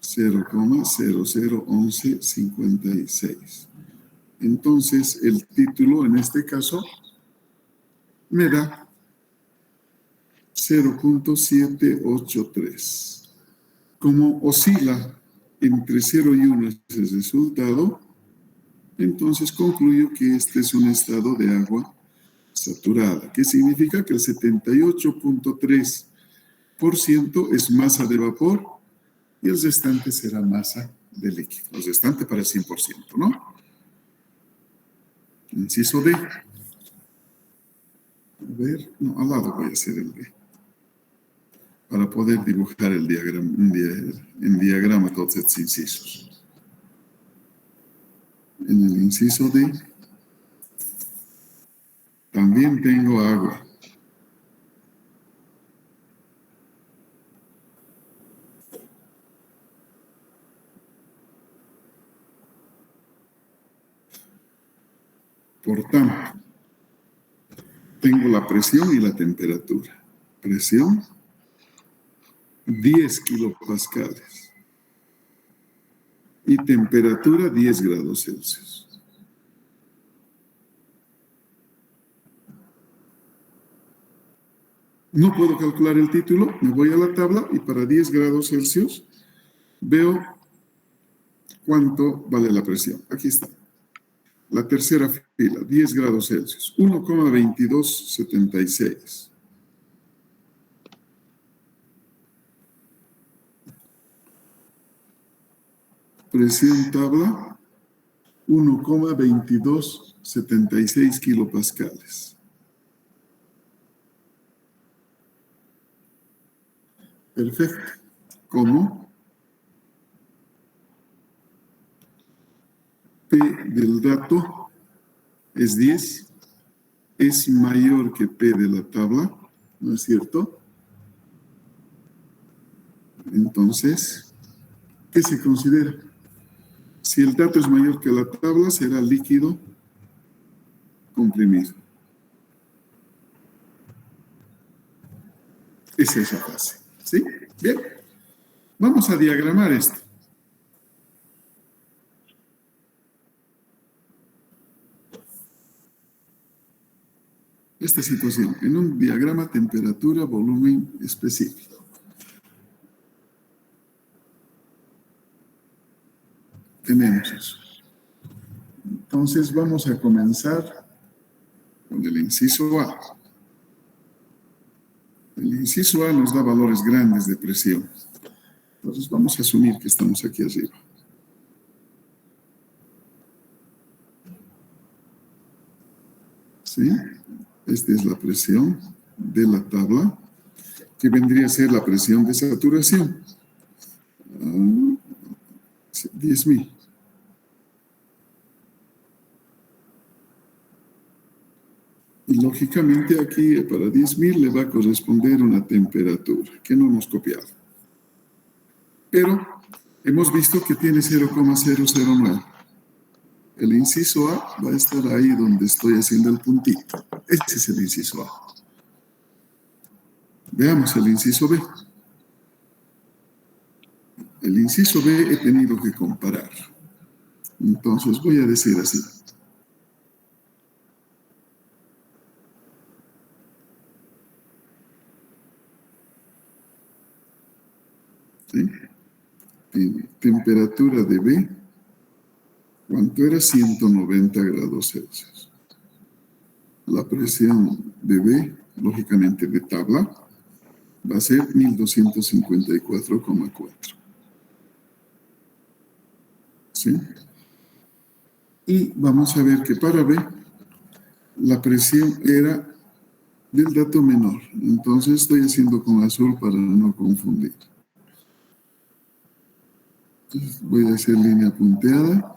0,001156. Entonces, el título en este caso me da 0,783. Como oscila entre 0 y 1 es el resultado, entonces concluyo que este es un estado de agua saturada, que significa que el 78,3% es masa de vapor y el restante será masa de líquido. El restante para el 100%, ¿no? Inciso D. A ver, no, al lado voy a hacer el D, para poder dibujar el diagrama, en diagrama todos estos incisos. En el inciso D también tengo agua. Por tanto, tengo la presión y la temperatura. Presión, 10 kilopascales. Y temperatura, 10 grados Celsius. No puedo calcular el título, me voy a la tabla y para 10 grados Celsius veo cuánto vale la presión. Aquí está. La tercera fila, 10 grados Celsius, 1,2276. Presión tabla, 1,2276 kilopascales. Perfecto. ¿Cómo? P del dato es 10 es mayor que P de la tabla, ¿no es cierto? Entonces, ¿qué se considera? Si el dato es mayor que la tabla, será líquido comprimido. Es esa fase, ¿sí? Bien, vamos a diagramar esto. Esta situación, en un diagrama temperatura, volumen específico. Tenemos eso. Entonces vamos a comenzar con el inciso A. El inciso A nos da valores grandes de presión. Entonces vamos a asumir que estamos aquí arriba. ¿Sí? Esta es la presión de la tabla, que vendría a ser la presión de saturación. 10.000. Y lógicamente aquí para 10.000 le va a corresponder una temperatura que no hemos copiado. Pero hemos visto que tiene 0,009. El inciso A va a estar ahí donde estoy haciendo el puntito. Este es el inciso A. Veamos el inciso B. El inciso B he tenido que comparar. Entonces voy a decir así. ¿Sí? Temperatura de B, ¿cuánto era? 190 grados Celsius. La presión de B, lógicamente de tabla, va a ser 1254,4. ¿Sí? Y vamos a ver que para B, la presión era del dato menor. Entonces estoy haciendo con azul para no confundir. Entonces voy a hacer línea punteada.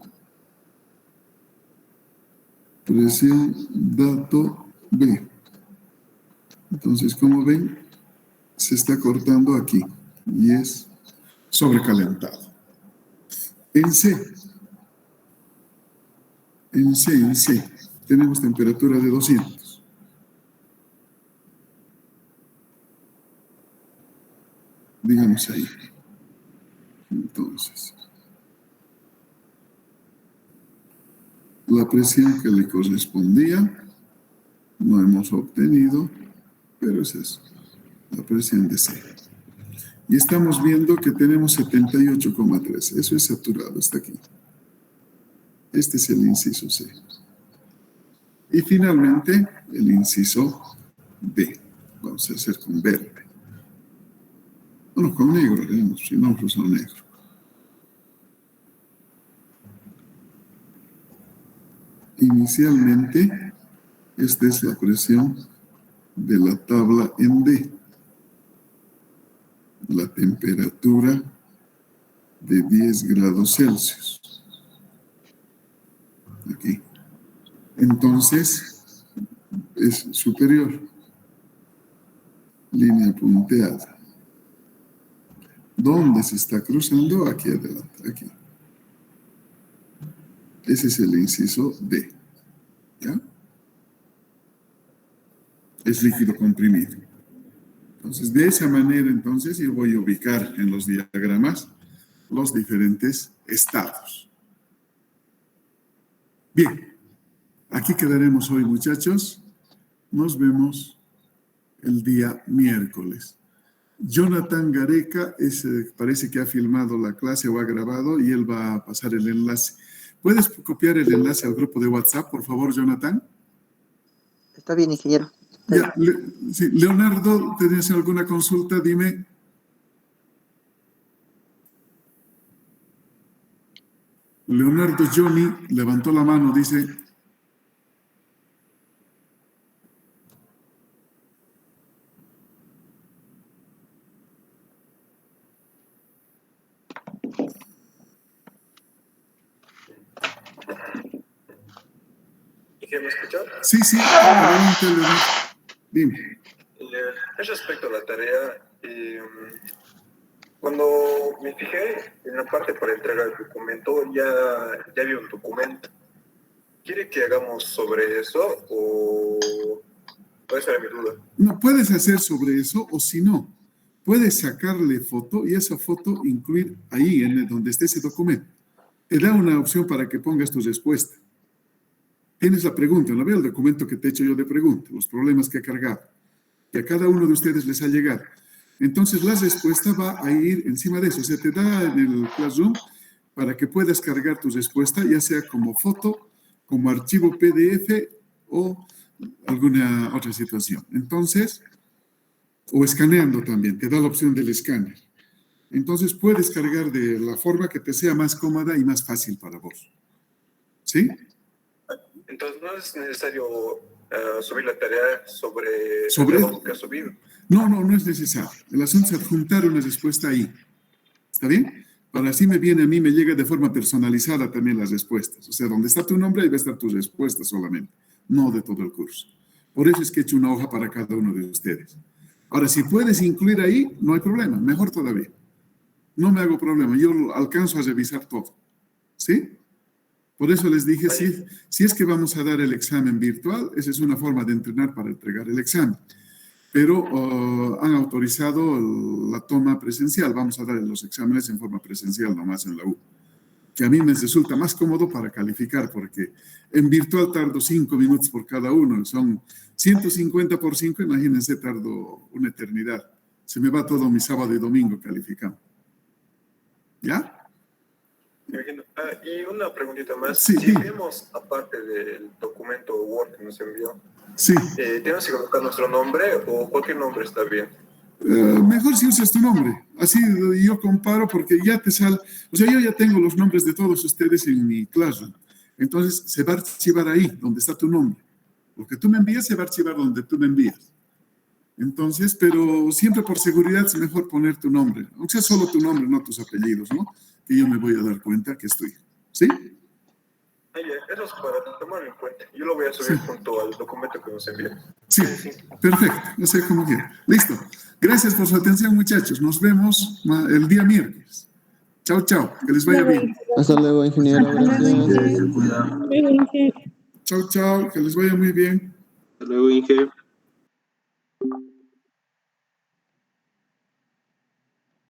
Presión dato B. Entonces, como ven, se está cortando aquí y es sobrecalentado. En C, tenemos temperatura de 200. Digamos ahí. Entonces, la presión que le correspondía no hemos obtenido, pero es eso, la presión de C. Y estamos viendo que tenemos 78,3. Eso es saturado, está aquí. Este es el inciso C. Y finalmente, el inciso D. Vamos a hacer con verde. Bueno, con negro, digamos, si no, pues con negro. Inicialmente, esta es la presión de la tabla en D. La temperatura de 10 grados Celsius. Aquí. Entonces, es superior. Línea punteada. ¿Dónde se está cruzando? Aquí adelante, aquí. Ese es el inciso D. ¿Ya? Es líquido comprimido. Entonces, de esa manera, entonces, yo voy a ubicar en los diagramas los diferentes estados. Bien, aquí quedaremos hoy, muchachos. Nos vemos el día miércoles. Jonathan Gareca parece que ha filmado la clase o ha grabado y él va a pasar el enlace. ¿Puedes copiar el enlace al grupo de WhatsApp, por favor, Jonathan? Está bien, ingeniero. Ya, sí, Leonardo, ¿tenías alguna consulta? Dime. Leonardo Johnny levantó la mano, dice. ¿Me escuchas? Sí, sí. Adelante, Leonardo. Dime. Es respecto a la tarea, cuando me fijé en la parte para entregar el documento, ya vi un documento. ¿Quiere que hagamos sobre eso o esa era mi duda? No, puedes hacer sobre eso o si no, puedes sacarle foto y esa foto incluir ahí en donde esté ese documento. Te da una opción para que pongas tu respuesta. Tienes la pregunta, ¿no veo el documento que te he hecho yo de pregunta? Los problemas que he cargado. Que a cada uno de ustedes les ha llegado. Entonces la respuesta va a ir encima de eso. O sea, te da en el Classroom para que puedas cargar tu respuesta, ya sea como foto, como archivo PDF o alguna otra situación. Entonces, o escaneando también, te da la opción del escáner. Entonces puedes cargar de la forma que te sea más cómoda y más fácil para vos. ¿Sí? Entonces no es necesario subir la tarea sobre el ¿Sobre? trabajo que has subido. No es necesario. El asunto es adjuntar una respuesta ahí. ¿Está bien? Para así me llega de forma personalizada también las respuestas. O sea, donde está tu nombre, ahí va a estar tu respuesta solamente, no de todo el curso. Por eso es que he hecho una hoja para cada uno de ustedes. Ahora, si puedes incluir ahí, no hay problema, mejor todavía. No me hago problema, yo alcanzo a revisar todo. ¿Sí? Por eso les dije, si es que vamos a dar el examen virtual, esa es una forma de entrenar para entregar el examen. Pero han autorizado la toma presencial. Vamos a dar los exámenes en forma presencial nomás en la U. Que a mí me resulta más cómodo para calificar, porque en virtual tardo 5 minutos por cada uno. Son 150 por 5, imagínense, tardo una eternidad. Se me va todo mi sábado y domingo calificando. ¿Ya? Y una preguntita más. Sí, si vemos, aparte del documento Word que nos envió, sí. ¿tenemos que colocar nuestro nombre o cualquier nombre está bien? Mejor si usas tu nombre. Así yo comparo porque ya te sale. O sea, yo ya tengo los nombres de todos ustedes en mi Classroom. Entonces, se va a archivar ahí, donde está tu nombre. Lo que tú me envías se va a archivar donde tú me envías. Entonces, pero siempre por seguridad es mejor poner tu nombre. Aunque sea solo tu nombre, no tus apellidos, ¿no? Que yo me voy a dar cuenta que es tuyo. ¿Sí? Eso es para tomarlo en cuenta. Yo lo voy a subir junto al documento que nos envió. Sí, perfecto. No sé cómo quiera. Listo. Gracias por su atención, muchachos. Nos vemos el día miércoles. Chao, chao. Que les vaya bien. Hasta luego, ingeniero. Gracias. Chao, chao. Que les vaya muy bien. Hasta luego, Inge.